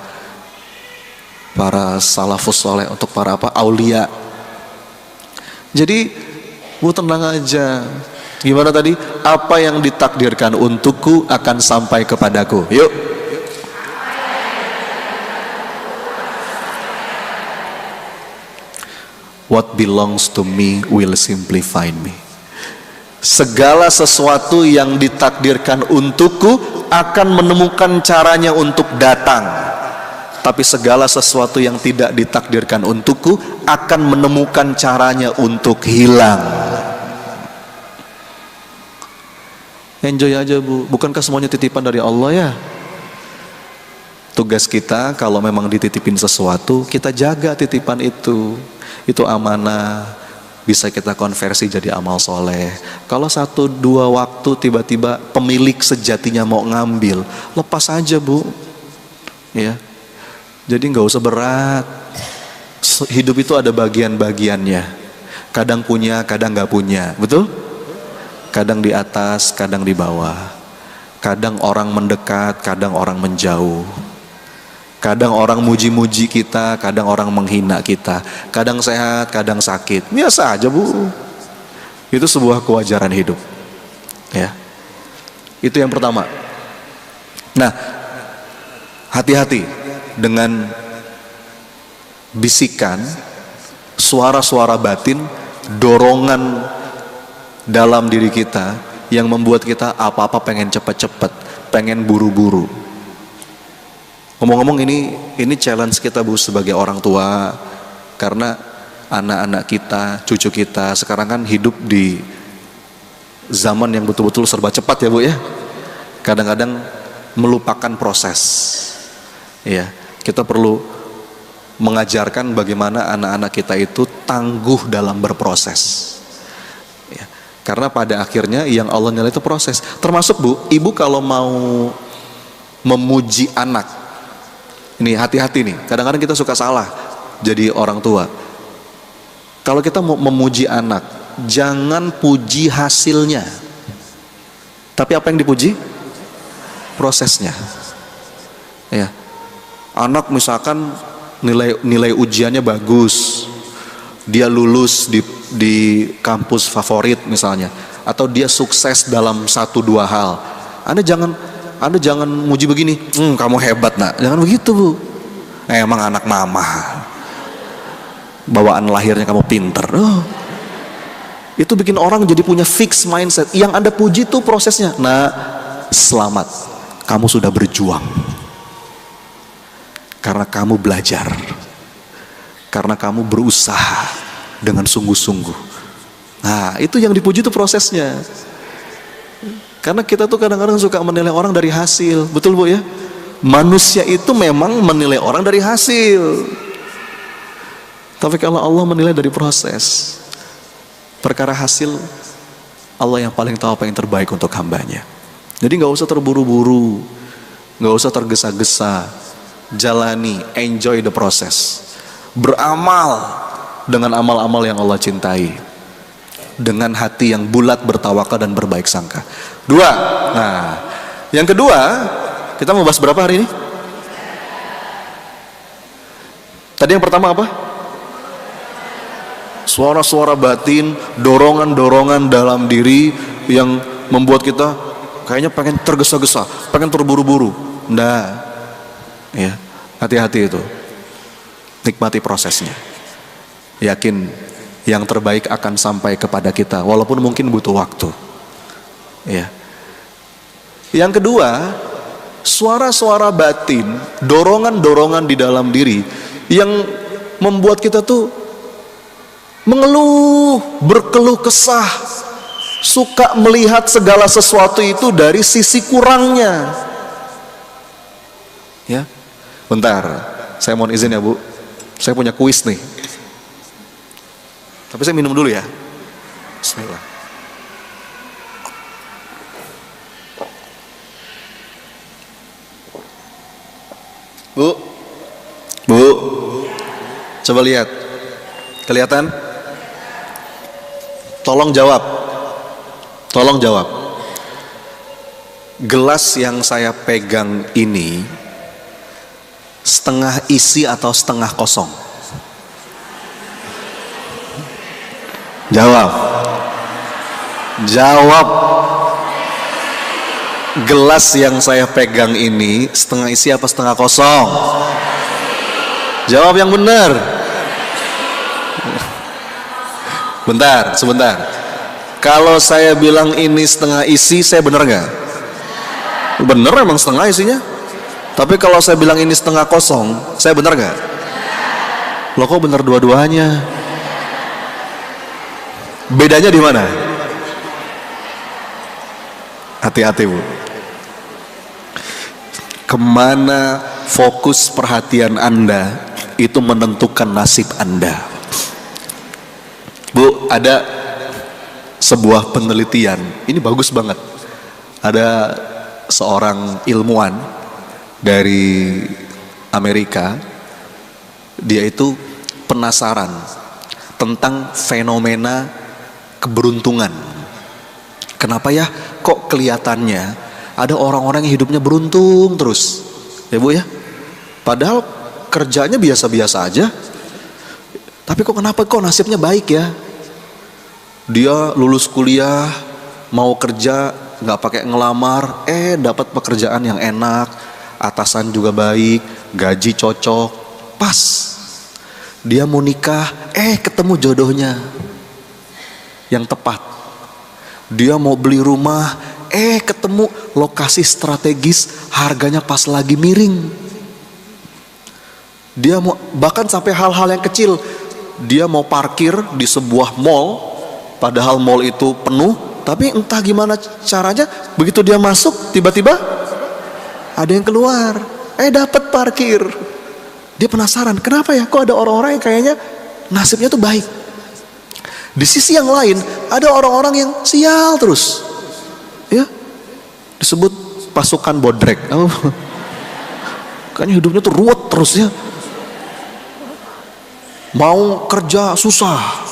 Speaker 1: salafus soleh, untuk para aulia. Jadi Bu tenang aja. Gimana tadi? Apa yang ditakdirkan untukku akan sampai kepadaku. Yuk. What belongs to me will simply find me. Segala sesuatu yang ditakdirkan untukku akan menemukan caranya untuk datang. Tapi segala sesuatu yang tidak ditakdirkan untukku akan menemukan caranya untuk hilang. Enjoy aja Bu. Bukankah semuanya titipan dari Allah ya? Tugas kita kalau memang dititipin sesuatu, kita jaga titipan itu. Itu amanah, bisa kita konversi jadi amal soleh. Kalau 1-2 waktu tiba-tiba pemilik sejatinya mau ngambil, lepas aja Bu. Ya, jadi nggak usah berat. Hidup itu ada bagian-bagiannya. Kadang punya, kadang nggak punya, betul? Kadang di atas, kadang di bawah. Kadang orang mendekat, kadang orang menjauh. Kadang orang muji-muji kita, kadang orang menghina kita. Kadang sehat, kadang sakit. Biasa aja Bu. Itu sebuah kewajaran hidup. Ya. Itu yang pertama. Nah, hati-hati dengan bisikan, suara-suara batin, dorongan dalam diri kita yang membuat kita apa-apa pengen cepet-cepet, pengen buru-buru. Ngomong-ngomong ini challenge kita Bu sebagai orang tua, karena anak-anak kita, cucu kita sekarang kan hidup di zaman yang betul-betul serba cepat ya Bu ya. Kadang-kadang melupakan proses. Ya, kita perlu mengajarkan bagaimana anak-anak kita itu tangguh dalam berproses. Ya, karena pada akhirnya yang Allah nilai itu proses. Termasuk Bu, ibu kalau mau memuji anak, ini hati-hati nih, kadang-kadang kita suka salah jadi orang tua. Kalau kita mau memuji anak, jangan puji hasilnya, tapi apa yang dipuji? Prosesnya. Ya, anak misalkan nilai ujiannya bagus, dia lulus di kampus favorit misalnya, atau dia sukses dalam 1-2 hal. Anda jangan muji begini, kamu hebat Nak. Jangan begitu Bu. Emang anak mama, bawaan lahirnya kamu pinter. Itu bikin orang jadi punya fixed mindset. Yang Anda puji itu prosesnya. Nah, selamat, kamu sudah berjuang. Karena kamu belajar, karena kamu berusaha dengan sungguh-sungguh. Nah, itu yang dipuji itu prosesnya. Karena kita tuh kadang-kadang suka menilai orang dari hasil, betul Bu ya? Manusia itu memang menilai orang dari hasil. Tapi kalau Allah menilai dari proses, perkara hasil, Allah yang paling tahu apa yang terbaik untuk hambanya. Jadi nggak usah terburu-buru, nggak usah tergesa-gesa. Jalani, enjoy the process. Beramal dengan amal-amal yang Allah cintai, dengan hati yang bulat, bertawakal dan berbaik sangka. 2. Nah, yang kedua, kita mau bahas berapa hari ini? Tadi yang pertama apa? Suara-suara batin, dorongan-dorongan dalam diri yang membuat kita kayaknya pengen tergesa-gesa, pengen terburu-buru. Nah, ya, hati-hati itu. Nikmati prosesnya. Yakin yang terbaik akan sampai kepada kita, walaupun mungkin butuh waktu. Ya. Yang kedua, suara-suara batin, dorongan-dorongan di dalam diri yang membuat kita tuh mengeluh, berkeluh kesah, suka melihat segala sesuatu itu dari sisi kurangnya. Ya. Bentar, saya mohon izin ya Bu, saya punya kuis nih. Tapi saya minum dulu ya. Bismillah. Bu, coba lihat, kelihatan? Tolong jawab. Gelas yang saya pegang ini setengah isi atau setengah kosong? Jawab. Gelas yang saya pegang ini setengah isi apa setengah kosong? Jawab yang benar. Sebentar. Kalau saya bilang ini setengah isi, saya benar nggak? Benar, emang setengah isinya. Tapi kalau saya bilang ini setengah kosong, saya benar nggak? Loh, kok benar dua-duanya? Bedanya di mana? Hati-hati Bu. Kemana fokus perhatian Anda itu menentukan nasib Anda. Bu, ada sebuah penelitian, ini bagus banget. Ada seorang ilmuwan dari Amerika, dia itu penasaran tentang fenomena keberuntungan. Kenapa ya kok kelihatannya ada orang-orang yang hidupnya beruntung terus, ya Bu ya? Padahal kerjanya biasa-biasa aja, tapi kenapa nasibnya baik ya? Dia lulus kuliah, mau kerja, nggak pakai ngelamar, dapat pekerjaan yang enak, atasan juga baik, gaji cocok, pas. Dia mau nikah, ketemu jodohnya yang tepat. Dia mau beli rumah, ketemu lokasi strategis, harganya pas lagi miring. Dia mau, bahkan sampai hal-hal yang kecil, dia mau parkir di sebuah mall, padahal mall itu penuh, tapi entah gimana caranya, begitu dia masuk, tiba-tiba ada yang keluar, dapat parkir. Dia penasaran, kenapa ya kok ada orang-orang yang kayaknya nasibnya tuh baik. Di sisi yang lain, ada orang-orang yang sial terus, ya, disebut pasukan bodrek. Kayaknya hidupnya tuh ruwet terus ya. Mau kerja susah,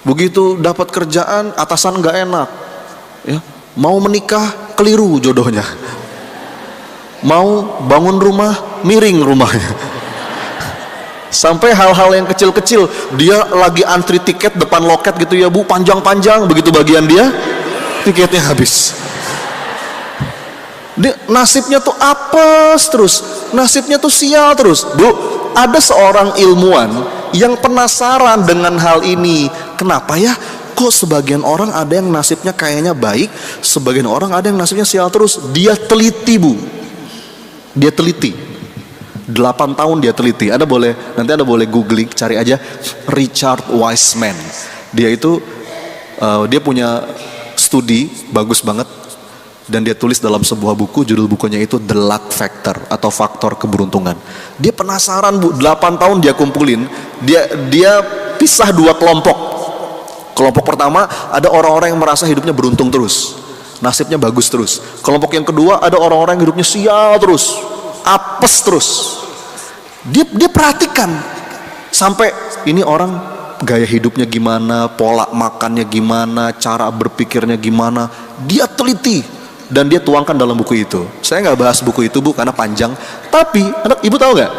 Speaker 1: begitu dapat kerjaan atasan nggak enak, ya. Mau menikah keliru jodohnya, mau bangun rumah miring rumahnya. Sampai hal-hal yang kecil-kecil, dia lagi antri tiket depan loket gitu ya Bu, panjang-panjang, begitu bagian dia tiketnya habis. Nasibnya tuh apes terus, nasibnya tuh sial terus. Bu, ada seorang ilmuwan yang penasaran dengan hal ini. Kenapa ya kok sebagian orang ada yang nasibnya kayaknya baik, sebagian orang ada yang nasibnya sial terus. Dia teliti Bu, dia teliti 8 tahun dia teliti. Nanti Anda boleh googling, cari aja Richard Wiseman. Dia itu dia punya studi bagus banget, dan dia tulis dalam sebuah buku, judul bukunya itu The Luck Factor atau faktor keberuntungan. Dia penasaran Bu, 8 tahun dia kumpulin, dia pisah 2 kelompok. Kelompok pertama ada orang-orang yang merasa hidupnya beruntung terus, nasibnya bagus terus. Kelompok yang kedua ada orang-orang yang hidupnya sial terus, apes terus. Dia perhatikan sampai ini orang gaya hidupnya gimana, pola makannya gimana, cara berpikirnya gimana, dia teliti dan dia tuangkan dalam buku itu. Saya nggak bahas buku itu Bu karena panjang, tapi ibu tahu nggak,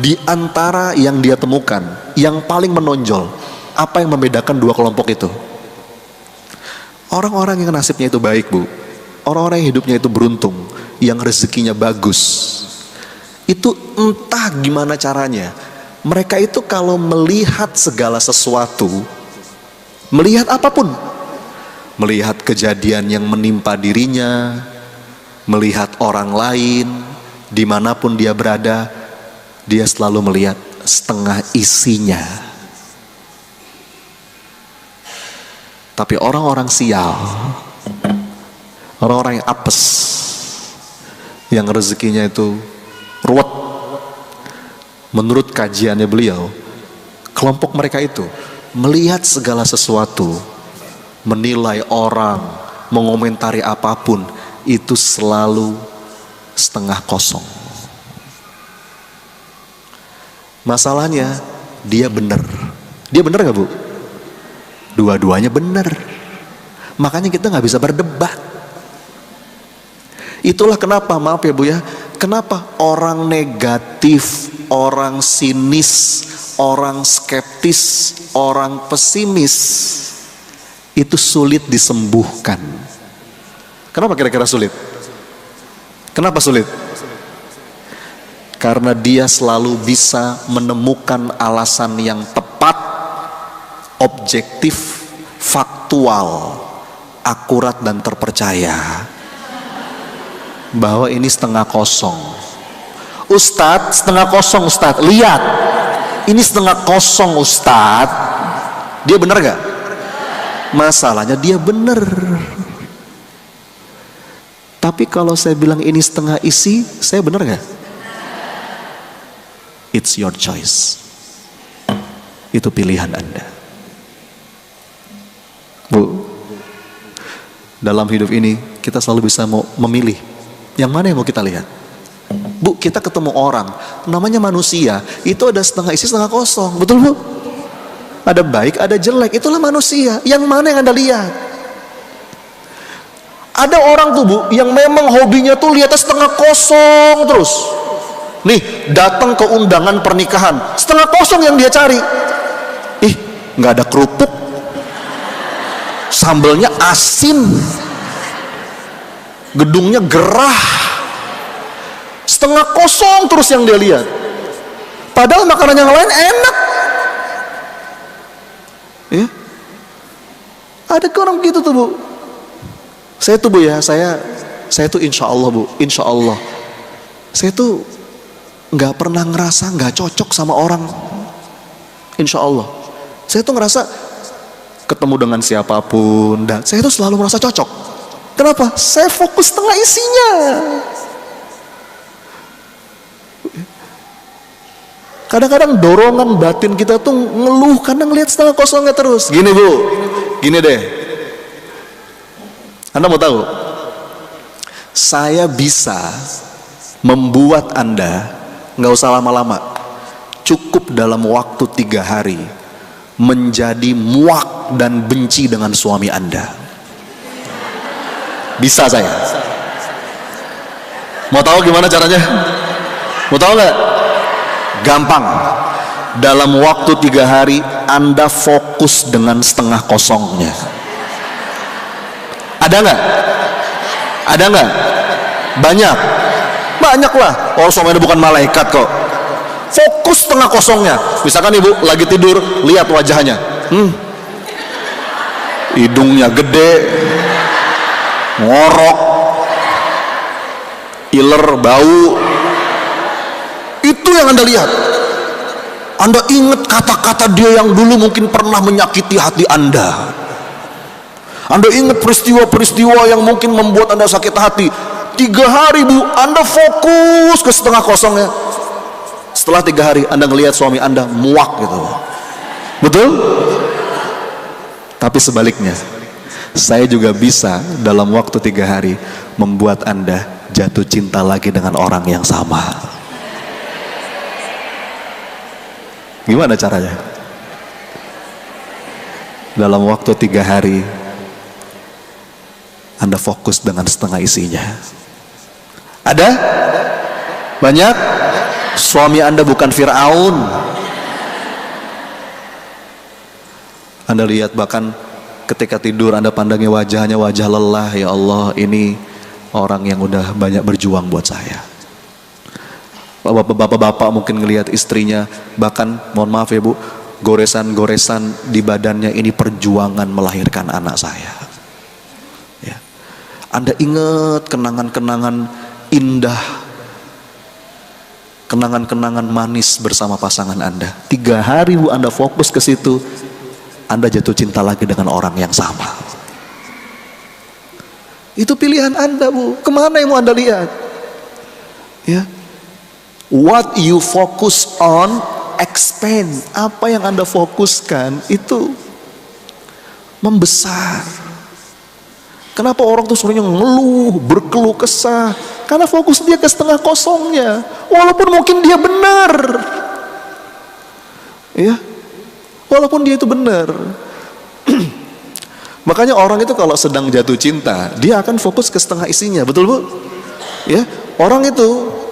Speaker 1: di antara yang dia temukan yang paling menonjol, apa yang membedakan 2 kelompok itu? Orang-orang yang nasibnya itu baik Bu, orang-orang yang hidupnya itu beruntung, yang rezekinya bagus, itu entah gimana caranya, mereka itu kalau melihat segala sesuatu, melihat apapun, melihat kejadian yang menimpa dirinya, melihat orang lain, dimanapun dia berada, dia selalu melihat setengah isinya. Tapi orang-orang sial, orang-orang yang apes, yang rezekinya itu ruwet, menurut kajiannya beliau, kelompok mereka itu melihat segala sesuatu, menilai orang, mengomentari apapun, itu selalu setengah kosong. Masalahnya dia benar. Dia benar gak Bu? Dua-duanya benar. Makanya kita gak bisa berdebat. Itulah kenapa, maaf ya Bu ya, kenapa orang negatif, orang sinis, orang skeptis, orang pesimis itu sulit disembuhkan. Kenapa kira-kira sulit? Kenapa sulit? Karena dia selalu bisa menemukan alasan yang tepat, objektif, faktual, akurat dan terpercaya bahwa ini setengah kosong. Ustadz, setengah kosong Ustadz, lihat ini setengah kosong Ustadz. Dia benar gak? Masalahnya dia benar. Tapi kalau saya bilang ini setengah isi, saya benar gak? It's your choice. Itu pilihan Anda. Bu, dalam hidup ini kita selalu bisa mau memilih yang mana yang mau kita lihat. Bu, kita ketemu orang, namanya manusia, itu ada setengah isi setengah kosong, betul Bu? Ada baik, ada jelek, itulah manusia. Yang mana yang Anda lihat? Ada orang tuh Bu, yang memang hobinya tuh lihatnya setengah kosong terus. Nih, datang ke undangan pernikahan, setengah kosong yang dia cari. Ih, nggak ada kerupuk, sambelnya asin, gedungnya gerah, setengah kosong terus yang dia lihat. Padahal makanan yang lain enak. Ya, ada orang begitu tuh Bu. Saya tuh Bu ya, saya tuh insya Allah Bu, insya Allah, saya tuh nggak pernah ngerasa nggak cocok sama orang. Insya Allah, saya tuh ngerasa ketemu dengan siapapun, dan saya tuh selalu merasa cocok. Kenapa? Saya fokus setengah isinya. Kadang-kadang dorongan batin kita tuh ngeluh karena ngelihat setengah kosongnya terus. Gini Bu, gini deh. Anda mau tahu? Saya bisa membuat Anda, nggak usah lama-lama, cukup dalam waktu 3 hari menjadi muak dan benci dengan suami Anda. Bisa saya. Mau tahu gimana caranya? Mau tahu nggak? Gampang. Dalam waktu 3 hari Anda fokus dengan setengah kosongnya. Ada nggak? Ada nggak? Banyak. Banyak lah. Orang suami Anda bukan malaikat kok. Fokus setengah kosongnya. Misalkan ibu lagi tidur, lihat wajahnya. Hidungnya gede, ngorok, iler, bau. Itu yang Anda lihat. Anda ingat kata-kata dia yang dulu mungkin pernah menyakiti hati Anda. Anda ingat peristiwa-peristiwa yang mungkin membuat Anda sakit hati. 3 hari Bu, Anda fokus ke setengah kosongnya. Setelah 3 hari Anda ngelihat suami Anda muak gitu. Betul? Tapi sebaliknya, saya juga bisa dalam waktu 3 hari membuat Anda jatuh cinta lagi dengan orang yang sama. Gimana caranya? Dalam waktu 3 hari Anda fokus dengan setengah isinya. Ada? Banyak? Suami Anda bukan Fir'aun. Anda lihat bahkan ketika tidur Anda pandangi wajahnya wajah lelah. Ya Allah, ini orang yang udah banyak berjuang buat saya. Bapak-bapak mungkin ngelihat istrinya, bahkan mohon maaf ya Bu, goresan-goresan di badannya, ini perjuangan melahirkan anak saya. Ya. Anda ingat kenangan-kenangan indah, kenangan-kenangan manis bersama pasangan Anda. 3 hari Bu Anda fokus ke situ, Anda jatuh cinta lagi dengan orang yang sama. Itu pilihan Anda Bu. Kemana yang mau Anda lihat? Ya. What you focus on expand. Apa yang Anda fokuskan itu membesar. Kenapa orang tuh seringnya ngeluh, berkeluh kesah? Karena fokus dia ke setengah kosongnya. Walaupun mungkin dia benar. Ya. Walaupun dia itu benar. Makanya orang itu kalau sedang jatuh cinta, dia akan fokus ke setengah isinya. Betul Bu? Ya. Orang itu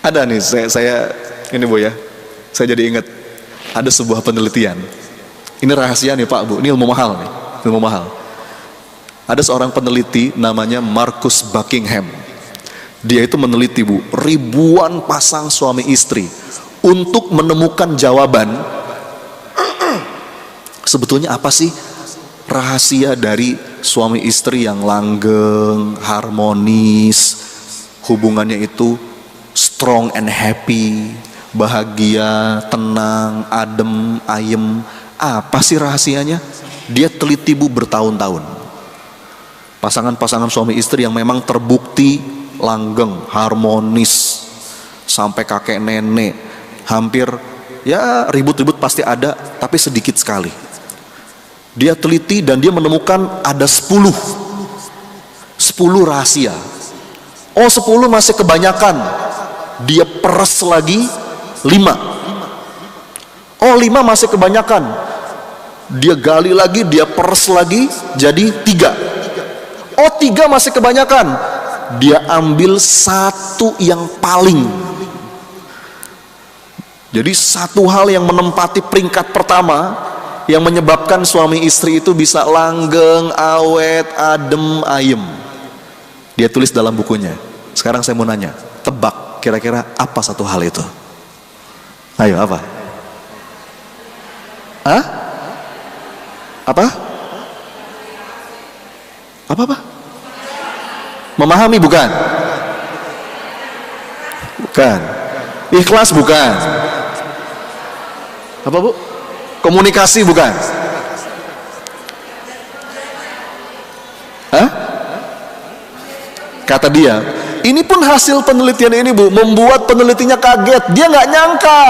Speaker 1: ada nih, saya ini Bu ya. Saya jadi ingat ada sebuah penelitian. Ini rahasia nih Pak Bu, ini ilmu mahal nih, ilmu mahal. Ada seorang peneliti namanya Marcus Buckingham. Dia itu meneliti Bu, ribuan pasang suami istri untuk menemukan jawaban sebetulnya apa sih rahasia dari suami istri yang langgeng, harmonis, hubungannya itu strong and happy, bahagia, tenang, adem, ayem. Apa sih rahasianya? Dia teliti Bu bertahun-tahun. Pasangan-pasangan suami istri yang memang terbukti langgeng, harmonis, sampai kakek nenek, hampir ya ribut-ribut pasti ada, tapi sedikit sekali. Dia teliti dan dia menemukan ada 10 rahasia. Oh 10 masih kebanyakan, dia peres lagi 5. Oh 5 masih kebanyakan, dia gali lagi, dia peres lagi jadi 3. Oh 3 masih kebanyakan, dia ambil 1 yang paling. Jadi satu hal yang menempati peringkat pertama yang menyebabkan suami istri itu bisa langgeng, awet, adem, ayem. Dia tulis dalam bukunya. Sekarang saya mau nanya, tebak kira-kira apa 1 hal itu? Ayo, apa? Hah? Apa? Apa? Memahami bukan? Bukan. Ikhlas bukan? Apa bu? Komunikasi bukan? Hah? Kata dia, ini pun hasil penelitian ini bu, membuat penelitinya kaget. Dia nggak nyangka.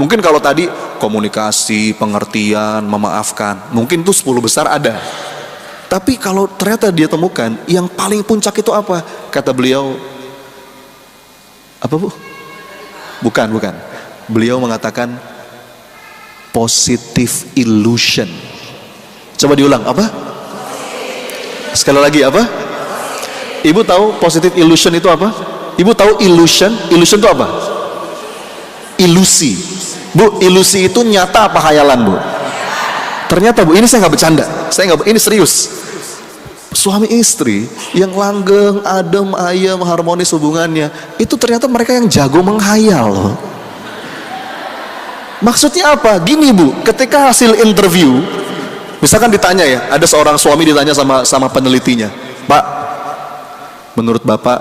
Speaker 1: Mungkin kalau tadi komunikasi, pengertian, memaafkan, mungkin tuh 10 besar ada. Tapi kalau ternyata dia temukan yang paling puncak itu apa? Kata beliau, apa bu? Bukan. Beliau mengatakan positive illusion. Coba diulang, apa? Sekali lagi, apa? Ibu tahu positive illusion itu apa? Ibu tahu illusion? Illusion itu apa? Ilusi. Bu, ilusi itu nyata apa khayalan bu? Ternyata bu, ini saya nggak bercanda, ini serius. Suami istri yang langgeng, adem, ayem, harmonis hubungannya, itu ternyata mereka yang jago menghayal loh. Maksudnya apa? Gini bu, ketika hasil interview, misalkan ditanya ya, ada seorang suami ditanya sama penelitinya, Pak, menurut Bapak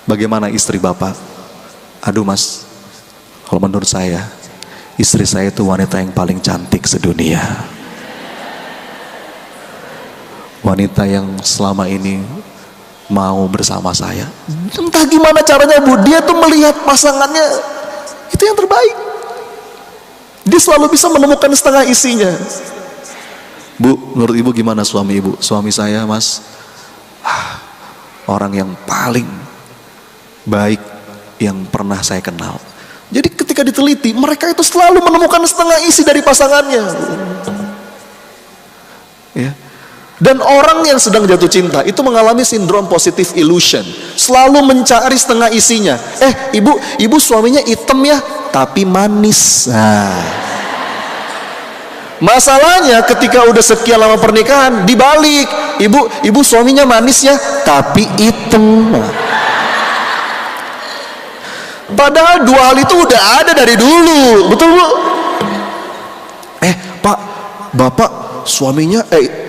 Speaker 1: bagaimana istri Bapak? Aduh mas, kalau menurut saya, istri saya itu wanita yang paling cantik sedunia. Wanita yang selama ini mau bersama saya. Entah gimana caranya bu, dia tuh melihat pasangannya itu yang terbaik. Dia selalu bisa menemukan setengah isinya. Bu, menurut ibu gimana suami ibu? Suami saya mas, orang yang paling baik yang pernah saya kenal. Jadi ketika diteliti, mereka itu selalu menemukan setengah isi dari pasangannya. Ya. Dan orang yang sedang jatuh cinta itu mengalami sindrom positive illusion, selalu mencari setengah isinya. Ibu suaminya hitam ya, tapi manis. Nah. Masalahnya ketika udah sekian lama pernikahan, dibalik, ibu suaminya manis ya, tapi hitam. Padahal 2 hal itu udah ada dari dulu, betul bu? Pak, bapak suaminya,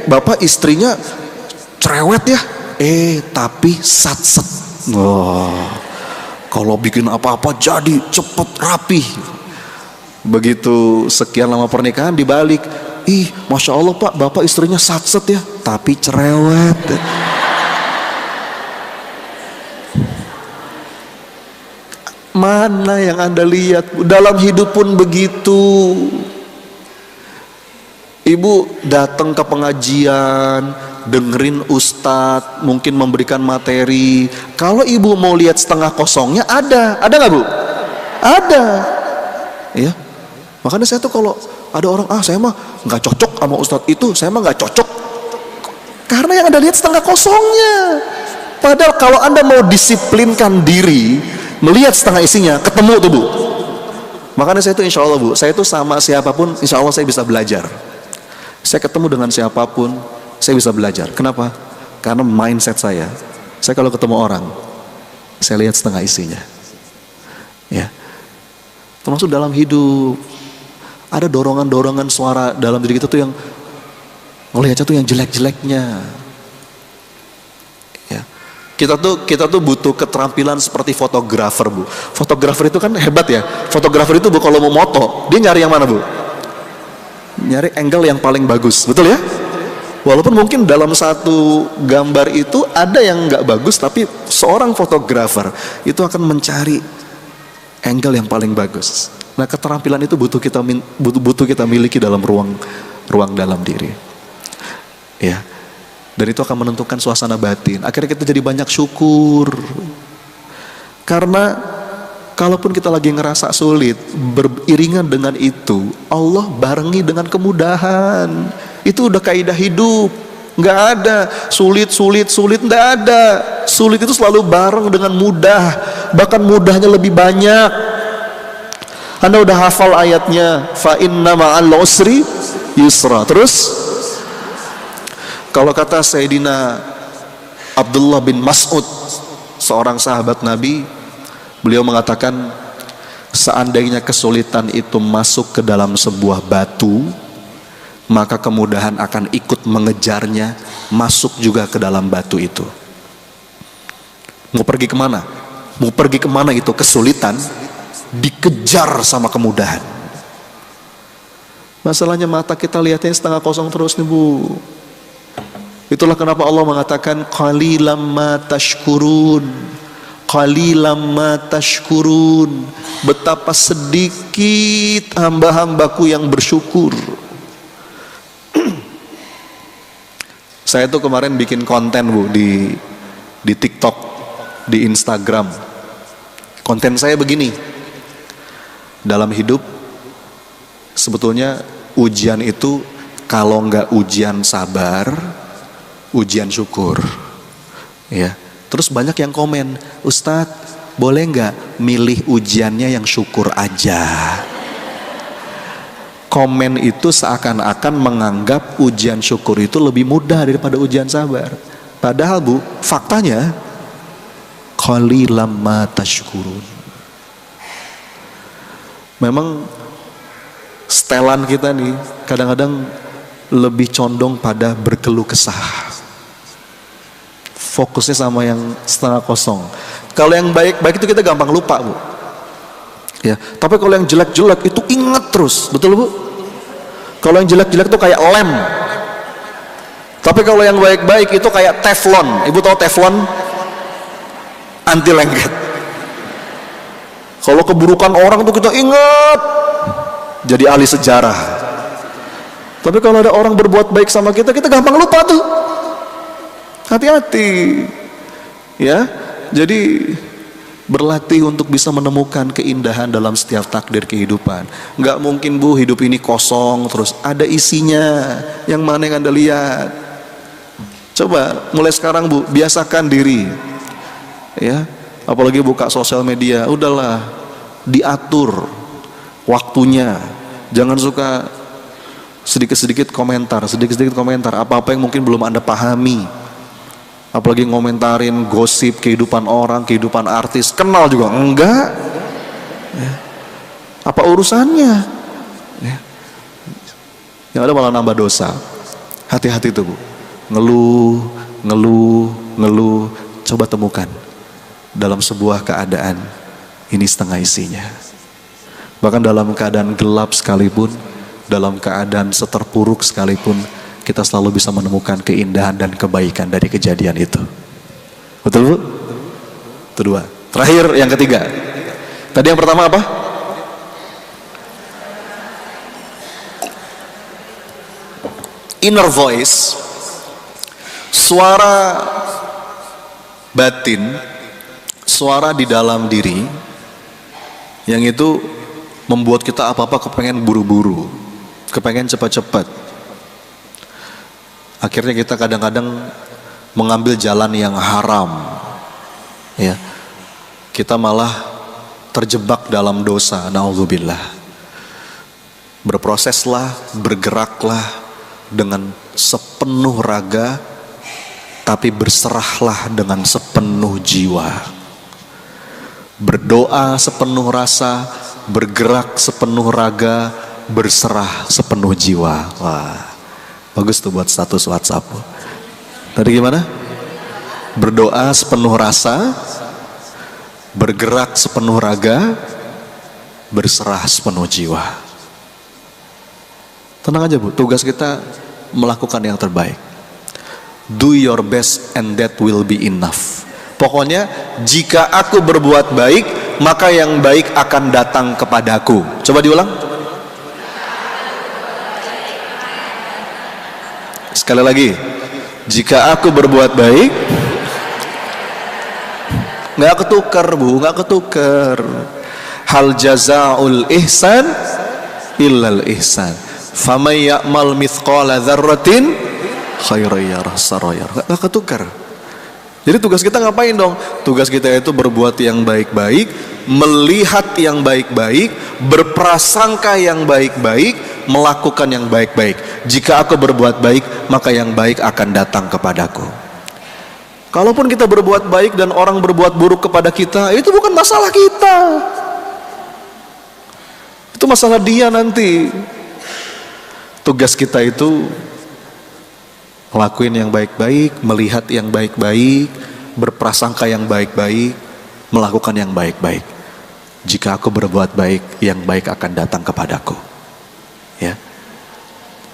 Speaker 1: bapak istrinya cerewet ya, tapi satset. Kalau bikin apa-apa jadi cepet rapi. Begitu sekian lama pernikahan dibalik, masya Allah pak, bapak istrinya satset ya, tapi cerewet. Mana yang anda lihat? Dalam hidup pun begitu. Ibu datang ke pengajian, dengerin ustadz, mungkin memberikan materi. Kalau ibu mau lihat setengah kosongnya, ada nggak bu? Ada, ya. Makanya saya tuh kalau ada orang, saya mah nggak cocok sama ustadz itu, saya mah nggak cocok. Karena yang anda lihat setengah kosongnya. Padahal kalau anda mau disiplinkan diri, melihat setengah isinya, ketemu tuh bu. Makanya saya tuh insya Allah bu, saya tuh sama siapapun, insya Allah saya bisa belajar. Saya ketemu dengan siapapun, saya bisa belajar. Kenapa? Karena mindset saya kalau ketemu orang, saya lihat setengah isinya. Ya. Termasuk dalam hidup, ada dorongan-dorongan suara dalam diri kita tuh yang ngelihatnya tuh yang jelek-jeleknya. Ya. Kita tuh butuh keterampilan seperti fotografer bu. Fotografer itu kan hebat ya. Fotografer itu bu kalau mau moto, dia nyari yang mana bu? Nyari angle yang paling bagus, betul ya? Walaupun mungkin dalam satu gambar itu ada yang nggak bagus, tapi seorang fotografer itu akan mencari angle yang paling bagus. Nah, keterampilan itu butuh kita miliki dalam ruang dalam diri. Ya. Dan itu akan menentukan suasana batin. Akhirnya kita jadi banyak syukur. Karena kalaupun kita lagi ngerasa sulit, beriringan dengan itu, Allah barengi dengan kemudahan. Itu udah kaidah hidup. Nggak ada sulit, nggak ada. Sulit itu selalu bareng dengan mudah. Bahkan mudahnya lebih banyak. Anda udah hafal ayatnya, fa inna ma'al usri yusra. Terus, kalau kata Sayyidina Abdullah bin Mas'ud, seorang sahabat Nabi, beliau mengatakan, seandainya kesulitan itu masuk ke dalam sebuah batu, maka kemudahan akan ikut mengejarnya, masuk juga ke dalam batu itu. Mau pergi kemana? Mau pergi kemana itu kesulitan, dikejar sama kemudahan. Masalahnya mata kita lihatnya setengah kosong terus nih Bu. Itulah kenapa Allah mengatakan qalilam ma tashkurun. Qalilam ma tashkurun. Betapa sedikit hamba-hambaku yang bersyukur. Saya tuh kemarin bikin konten Bu di TikTok, di Instagram. Konten saya begini. Dalam hidup sebetulnya ujian itu kalau nggak ujian sabar, ujian syukur. Ya. Terus banyak yang komen, Ustadz boleh nggak milih ujiannya yang syukur aja? Komen itu seakan-akan menganggap ujian syukur itu lebih mudah daripada ujian sabar. Padahal Bu, faktanya qalilam ma tashkurun. Memang setelan kita nih kadang-kadang lebih condong pada berkeluh kesah. Fokusnya sama yang setengah kosong. Kalau yang baik-baik itu kita gampang lupa Bu. Ya, tapi kalau yang jelek-jelek itu ingat terus, betul Bu? Kalau yang jelek-jelek itu kayak lem. Tapi kalau yang baik-baik itu kayak teflon. Ibu tahu teflon? Anti lengket. Kalau keburukan orang tuh kita ingat, jadi ahli sejarah. Tapi kalau ada orang berbuat baik sama kita, kita gampang lupa tuh. Hati-hati. Ya, jadi berlatih untuk bisa menemukan keindahan dalam setiap takdir kehidupan. Nggak mungkin Bu hidup ini kosong terus, ada isinya. Yang mana yang Anda lihat? Coba mulai sekarang Bu, biasakan diri. Ya, apalagi buka sosial media, udahlah diatur waktunya. Jangan suka sedikit-sedikit komentar, apa-apa yang mungkin belum Anda pahami. Apalagi ngomentarin gosip kehidupan orang, kehidupan artis, kenal juga enggak. Ya. Apa urusannya? Ya. Yang ada malah nambah dosa. Hati-hati tuh Bu. Ngeluh. Coba temukan dalam sebuah keadaan ini setengah isinya. Bahkan dalam keadaan gelap sekalipun, dalam keadaan seterpuruk sekalipun, kita selalu bisa menemukan keindahan dan kebaikan dari kejadian itu. Betul Bu? Itu dua. Terakhir yang ketiga. Tadi yang pertama apa? Inner voice, suara batin, suara di dalam diri, yang itu membuat kita apa-apa kepengen buru-buru, kepengen cepat-cepat. Akhirnya kita kadang-kadang mengambil jalan yang haram. Ya. Kita malah terjebak dalam dosa, naudzubillah. Berproseslah, bergeraklah dengan sepenuh raga, tapi berserahlah dengan sepenuh jiwa. Berdoa sepenuh rasa, bergerak sepenuh raga, berserah sepenuh jiwa. Wah. Bagus tuh buat status WhatsApp. Tadi gimana? Berdoa sepenuh rasa, bergerak sepenuh raga, berserah sepenuh jiwa. Tenang aja Bu, tugas kita melakukan yang terbaik. Do your best and that will be enough. Pokoknya jika aku berbuat baik, maka yang baik akan datang kepadaku. Coba diulang. Sekali lagi. Jika aku berbuat baik, nggak ketukar bu, nggak ketukar. Hal jazaul ihsan illal ihsan. Faman ya'mal mithqala dzarratin khairan yarah sarayar. Nggak ketukar. Jadi tugas kita ngapain dong? Tugas kita itu berbuat yang baik-baik, melihat yang baik-baik, berprasangka yang baik-baik, melakukan yang baik-baik. Jika aku berbuat baik, maka yang baik akan datang kepadaku. Kalaupun kita berbuat baik dan orang berbuat buruk kepada kita, itu bukan masalah kita. Itu masalah dia nanti. Tugas kita itu ngelakuin yang baik-baik, melihat yang baik-baik, berprasangka yang baik-baik, melakukan yang baik-baik. Jika aku berbuat baik, yang baik akan datang kepadaku. Ya.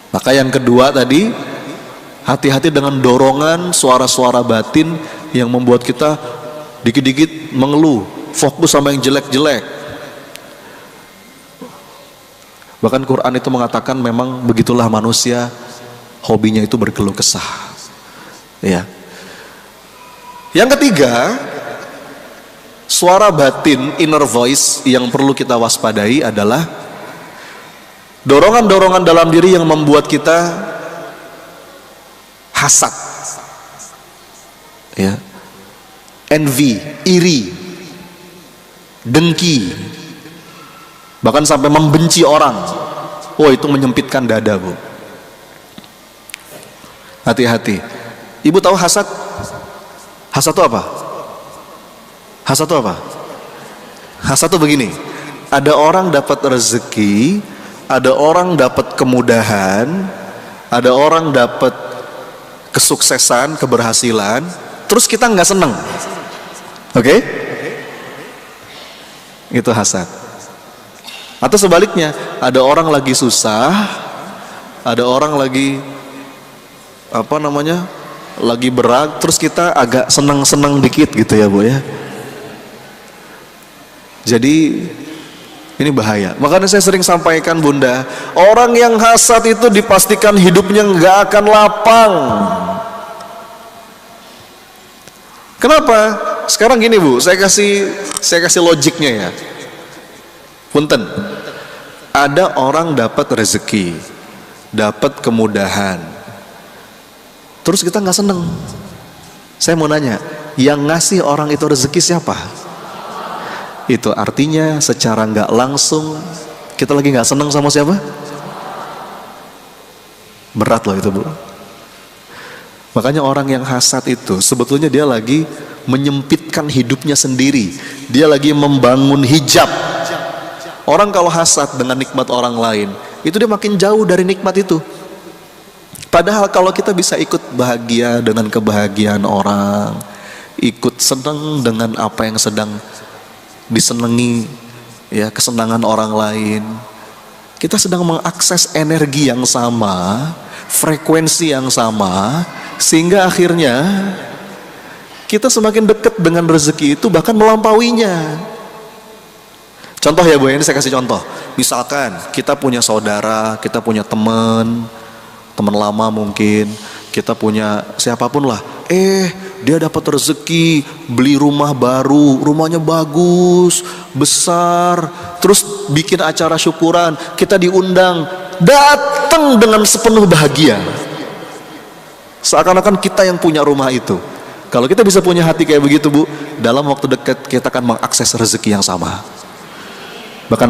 Speaker 1: Maka yang kedua tadi, hati-hati dengan dorongan suara-suara batin yang membuat kita dikit-dikit mengeluh, fokus sama yang jelek-jelek. Bahkan Quran itu mengatakan memang begitulah manusia, hobinya itu berkeluh kesah. Ya. Yang ketiga, suara batin, inner voice yang perlu kita waspadai adalah dorongan-dorongan dalam diri yang membuat kita hasad, ya, envy, iri, dengki, bahkan sampai membenci orang. Oh, itu menyempitkan dada, bu. Hati-hati. Ibu tahu hasad? Hasad itu apa? Hasad itu apa? Hasad itu begini. Ada orang dapat rezeki, ada orang dapat kemudahan, ada orang dapat kesuksesan, keberhasilan, terus kita nggak seneng. Oke? Itu hasad. Atau sebaliknya, ada orang lagi susah, ada orang lagi lagi berat, terus kita agak senang-senang dikit gitu ya bu ya. Jadi ini bahaya. Makanya saya sering sampaikan bunda, orang yang hasad itu dipastikan hidupnya nggak akan lapang. Kenapa? Sekarang gini bu, saya kasih logiknya ya. Punten, ada orang dapat rezeki, dapat kemudahan, terus kita nggak seneng. Saya mau nanya, yang ngasih orang itu rezeki siapa? Itu artinya secara nggak langsung kita lagi nggak seneng sama siapa? Berat loh itu bu. Makanya orang yang hasad itu sebetulnya dia lagi menyempitkan hidupnya sendiri. Dia lagi membangun hijab. Orang kalau hasad dengan nikmat orang lain, itu dia makin jauh dari nikmat itu. Padahal kalau kita bisa ikut bahagia dengan kebahagiaan orang, ikut senang dengan apa yang sedang disenangi, ya, kesenangan orang lain, kita sedang mengakses energi yang sama, frekuensi yang sama, sehingga akhirnya kita semakin dekat dengan rezeki itu, bahkan melampauinya. Contoh ya bu, ini saya kasih contoh. Misalkan kita punya saudara, kita punya teman lama mungkin, kita punya siapapun lah, dia dapat rezeki, beli rumah baru, rumahnya bagus, besar, terus bikin acara syukuran, kita diundang, datang dengan sepenuh bahagia, seakan-akan kita yang punya rumah itu. Kalau kita bisa punya hati kayak begitu bu, dalam waktu dekat kita akan mengakses rezeki yang sama, bahkan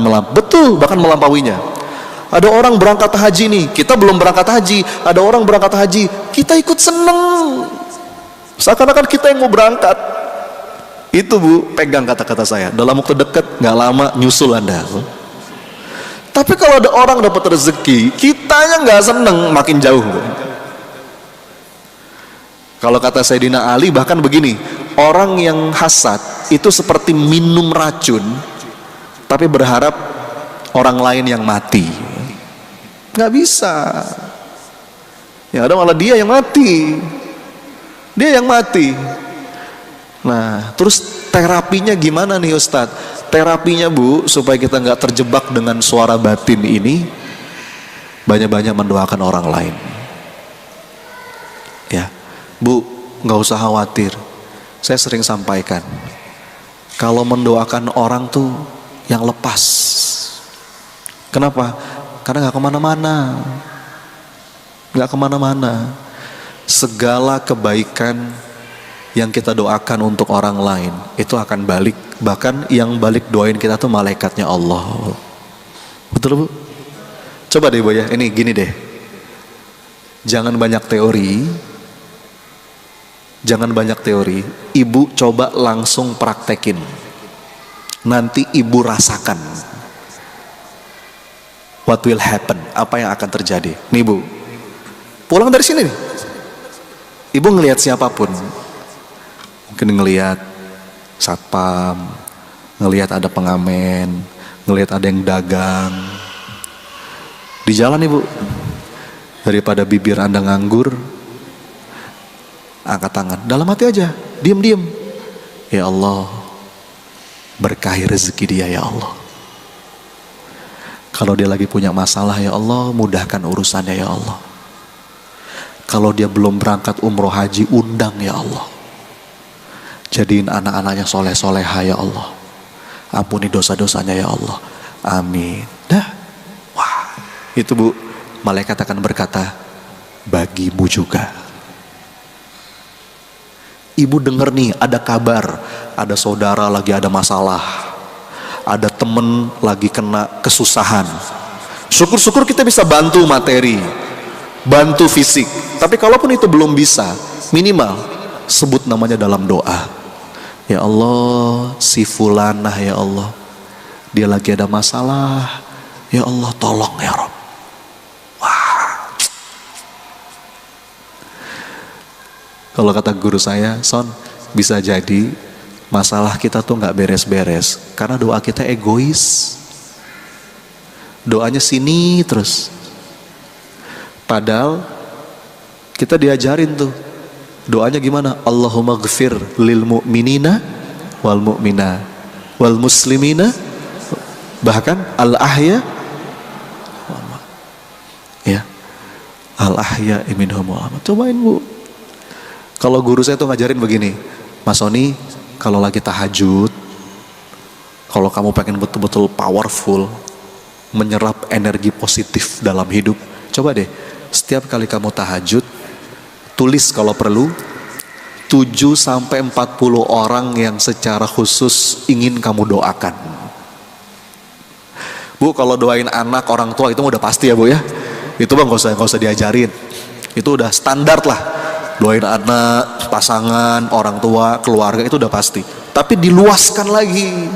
Speaker 1: melampauinya. Ada orang berangkat haji nih, kita belum berangkat haji, ada orang berangkat haji, kita ikut seneng, seakan-akan kita yang mau berangkat. Itu bu, pegang kata-kata saya, dalam waktu dekat, nggak lama nyusul anda. Tapi kalau ada orang dapat rezeki, kitanya nggak seneng, makin jauh bu. Kalau kata Sayyidina Ali bahkan begini, orang yang hasad itu seperti minum racun, tapi berharap orang lain yang mati. Nggak bisa. Yang ada malah dia yang mati. Dia yang mati. Nah, terus terapinya gimana nih Ustadz? Terapinya Bu, supaya kita nggak terjebak dengan suara batin ini, banyak-banyak mendoakan orang lain. Ya, Bu, nggak usah khawatir. Saya sering sampaikan, kalau mendoakan orang tuh yang lepas. Kenapa? Karena nggak kemana-mana. Nggak kemana-mana. Segala kebaikan yang kita doakan untuk orang lain itu akan balik. Bahkan yang balik doain kita tuh malaikatnya Allah. Betul Bu? Coba deh Bu ya, ini gini deh. Jangan banyak teori. Jangan banyak teori. Ibu coba langsung praktekin. Nanti ibu rasakan what will happen, apa yang akan terjadi. Nih Bu, pulang dari sini nih, ibu ngelihat siapapun, mungkin ngelihat satpam, ngelihat ada pengamen, ngelihat ada yang dagang di jalan ibu. Daripada bibir Anda nganggur, angkat tangan, dalam hati aja, diam-diam. Ya Allah, berkahi rezeki dia ya Allah. Kalau dia lagi punya masalah ya Allah, mudahkan urusannya ya Allah. Kalau dia belum berangkat umroh haji, undang ya Allah. Jadiin anak-anaknya soleh-soleha ya Allah. Ampuni dosa-dosanya ya Allah. Amin. Dah. Wah, itu Bu, malaikat akan berkata, bagimu juga. Ibu denger nih, ada kabar, ada saudara lagi ada masalah, ada temen lagi kena kesusahan. Syukur-syukur kita bisa bantu materi, bantu fisik. Tapi kalaupun itu belum bisa, minimal sebut namanya dalam doa. Ya Allah, si fulanah ya Allah, dia lagi ada masalah, ya Allah tolong ya Rabb. Wah. Kalau kata guru saya, Son, bisa jadi masalah kita tuh gak beres-beres karena doa kita egois. Doanya sini terus. Padahal kita diajarin tuh doanya gimana? Allahumma ghfir lil mu'minina wal mu'mina wal muslimina, bahkan al ahya ya, al ahya minhum wal amwat. Cobain Bu. Kalau guru saya tuh ngajarin begini, Mas Sony, kalau lagi tahajud, kalau kamu pengen betul-betul powerful, menyerap energi positif dalam hidup, coba deh, setiap kali kamu tahajud, tulis kalau perlu, 7-40 orang yang secara khusus ingin kamu doakan. Bu, kalau doain anak, orang tua itu udah pasti ya Bu ya. Itu Bang gak usah diajarin. Itu udah standar lah. Doain anak, pasangan, orang tua, keluarga itu udah pasti. Tapi diluaskan lagi.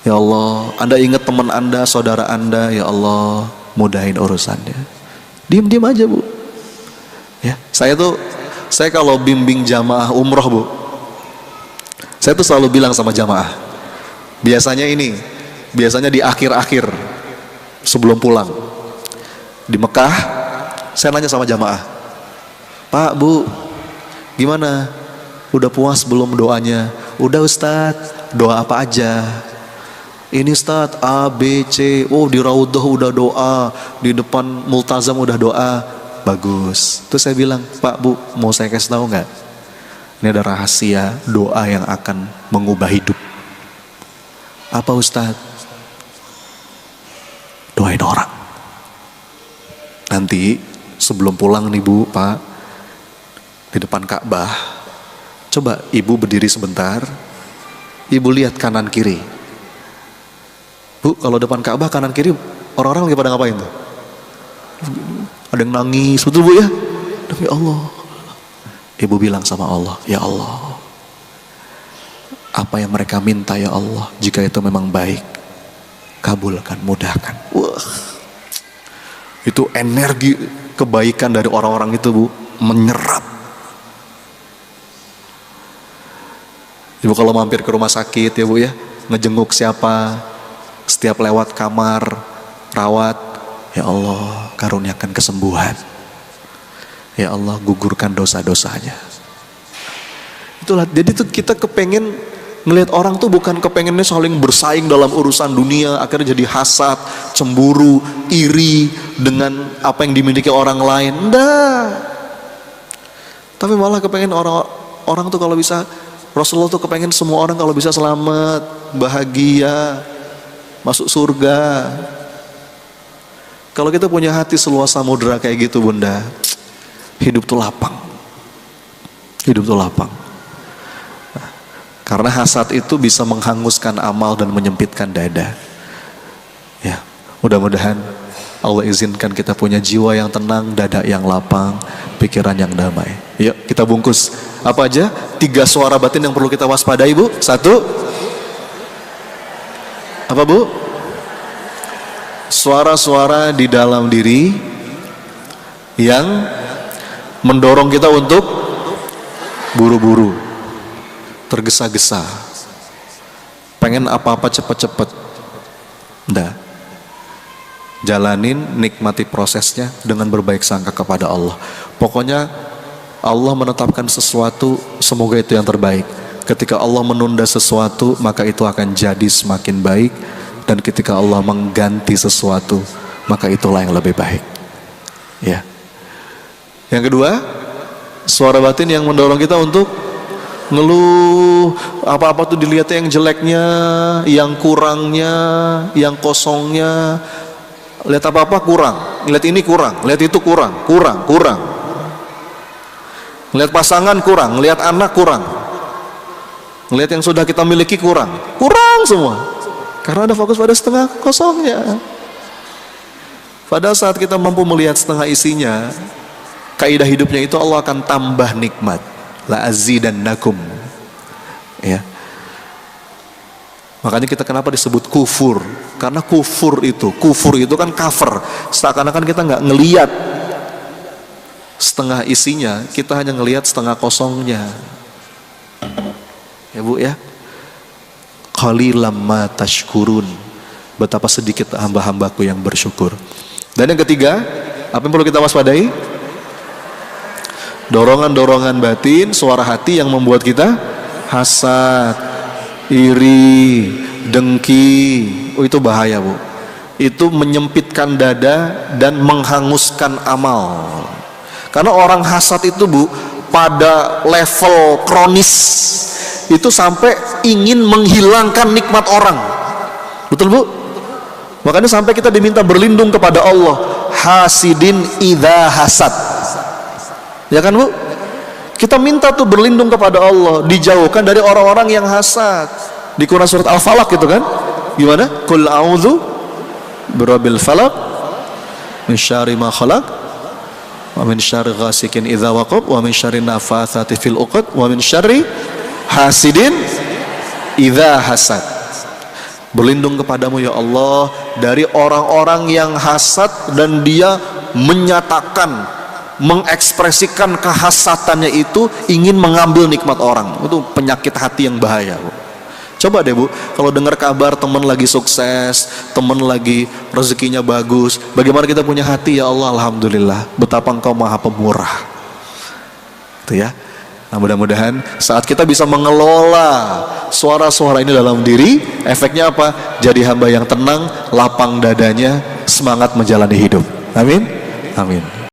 Speaker 1: Ya Allah, Anda ingat teman Anda, saudara Anda, ya Allah, mudahin urusannya. Diam-diam aja Bu. Ya, saya kalau bimbing jamaah umroh Bu, saya tuh selalu bilang sama jamaah, biasanya di akhir-akhir sebelum pulang di Mekah, saya nanya sama jamaah, Pak, Bu, gimana? Udah puas belum doanya? Udah Ustadz, doa apa aja? Ini Ustadz, A, B, C, oh di Raudhah udah doa, di depan Multazam udah doa, bagus. Terus saya bilang, Pak, Bu, mau saya kasih tahu nggak? Ini ada rahasia doa yang akan mengubah hidup. Apa Ustadz? Doain orang. Nanti sebelum pulang nih Bu, Pak, di depan Ka'bah, coba ibu berdiri sebentar, ibu lihat kanan kiri. Bu, kalau depan Ka'bah kanan kiri orang-orang lagi pada ngapain tuh? Ada yang nangis, betul Bu ya? Demi Allah. Ibu bilang sama Allah, ya Allah, apa yang mereka minta ya Allah, jika itu memang baik, kabulkan, mudahkan. Wah, itu energi kebaikan dari orang-orang itu Bu, menyerap. Ibu kalau mampir ke rumah sakit ya Bu ya, ngejenguk siapa, setiap lewat kamar rawat, ya Allah karuniakan kesembuhan, ya Allah gugurkan dosa-dosanya. Itulah, jadi tuh kita kepengen ngelihat orang tuh bukan kepengennya saling bersaing dalam urusan dunia, akhirnya jadi hasad, cemburu, iri dengan apa yang dimiliki orang lain. Enggak. Tapi malah kepengen orang tuh kalau bisa, Rasulullah tuh kepengen semua orang kalau bisa selamat, bahagia, masuk surga. Kalau kita punya hati seluas samudera kayak gitu bunda, hidup tuh lapang. Hidup tuh lapang. Karena hasad itu bisa menghanguskan amal dan menyempitkan dada. Ya, mudah-mudahan Allah izinkan kita punya jiwa yang tenang, dada yang lapang, pikiran yang damai. Yuk kita bungkus. Apa aja? 3 suara batin yang perlu kita waspadai, Bu. 1. Apa, Bu? Suara-suara di dalam diri yang mendorong kita untuk buru-buru, tergesa-gesa, pengen apa-apa cepet-cepet. Nggak. Jalanin, nikmati prosesnya dengan berbaik sangka kepada Allah. Pokoknya Allah menetapkan sesuatu, semoga itu yang terbaik. Ketika Allah menunda sesuatu, maka itu akan jadi semakin baik. Dan ketika Allah mengganti sesuatu, maka itulah yang lebih baik. Ya. Yang kedua, suara batin yang mendorong kita untuk ngeluh, apa-apa tuh dilihatnya yang jeleknya, yang kurangnya, yang kosongnya. Lihat apa-apa kurang, lihat ini kurang, lihat itu kurang. Lihat pasangan kurang, lihat anak kurang, lihat yang sudah kita miliki kurang semua. Karena ada fokus pada setengah kosongnya. Pada saat kita mampu melihat setengah isinya, kaidah hidupnya itu Allah akan tambah nikmat. La azidannakum. Ya. Makanya kita kenapa disebut kufur? Karena kufur itu kan cover. Seakan-akan kita nggak ngelihat setengah isinya, kita hanya ngelihat setengah kosongnya. Ya Bu ya. Qalilam ma tashkurun. Betapa sedikit hamba-hambaku yang bersyukur. Dan yang ketiga, apa yang perlu kita waspadai? Dorongan-dorongan batin, suara hati yang membuat kita hasad, iri, dengki. Oh, itu bahaya Bu. Itu menyempitkan dada dan menghanguskan amal. Karena orang hasad itu Bu, pada level kronis, itu sampai ingin menghilangkan nikmat orang. Betul Bu? Makanya sampai kita diminta berlindung kepada Allah. Hasidin idza hasad. Ya kan Bu? Kita minta tuh berlindung kepada Allah, dijauhkan dari orang-orang yang hasad. Di Quran surat Al-Falaq gitu kan? Gimana? Qul a'udzu birabbil falaq min syarri ma khalaq wa min syarri ghasikin idza waqab wa min syarri nafatsati fil 'uqad wa min syarri hasidin idza hasad. Berlindung kepadamu ya Allah dari orang-orang yang hasad dan dia menyatakan, mengekspresikan kehasatannya itu ingin mengambil nikmat orang. Itu penyakit hati yang bahaya Bu. Coba deh Bu, kalau dengar kabar teman lagi sukses, teman lagi rezekinya bagus, bagaimana kita punya hati? Ya Allah, alhamdulillah, betapa Engkau Maha Pemurah. Itu ya. Nah, mudah-mudahan saat kita bisa mengelola suara-suara ini dalam diri, efeknya apa? Jadi hamba yang tenang, lapang dadanya, semangat menjalani hidup. Amin. Amin.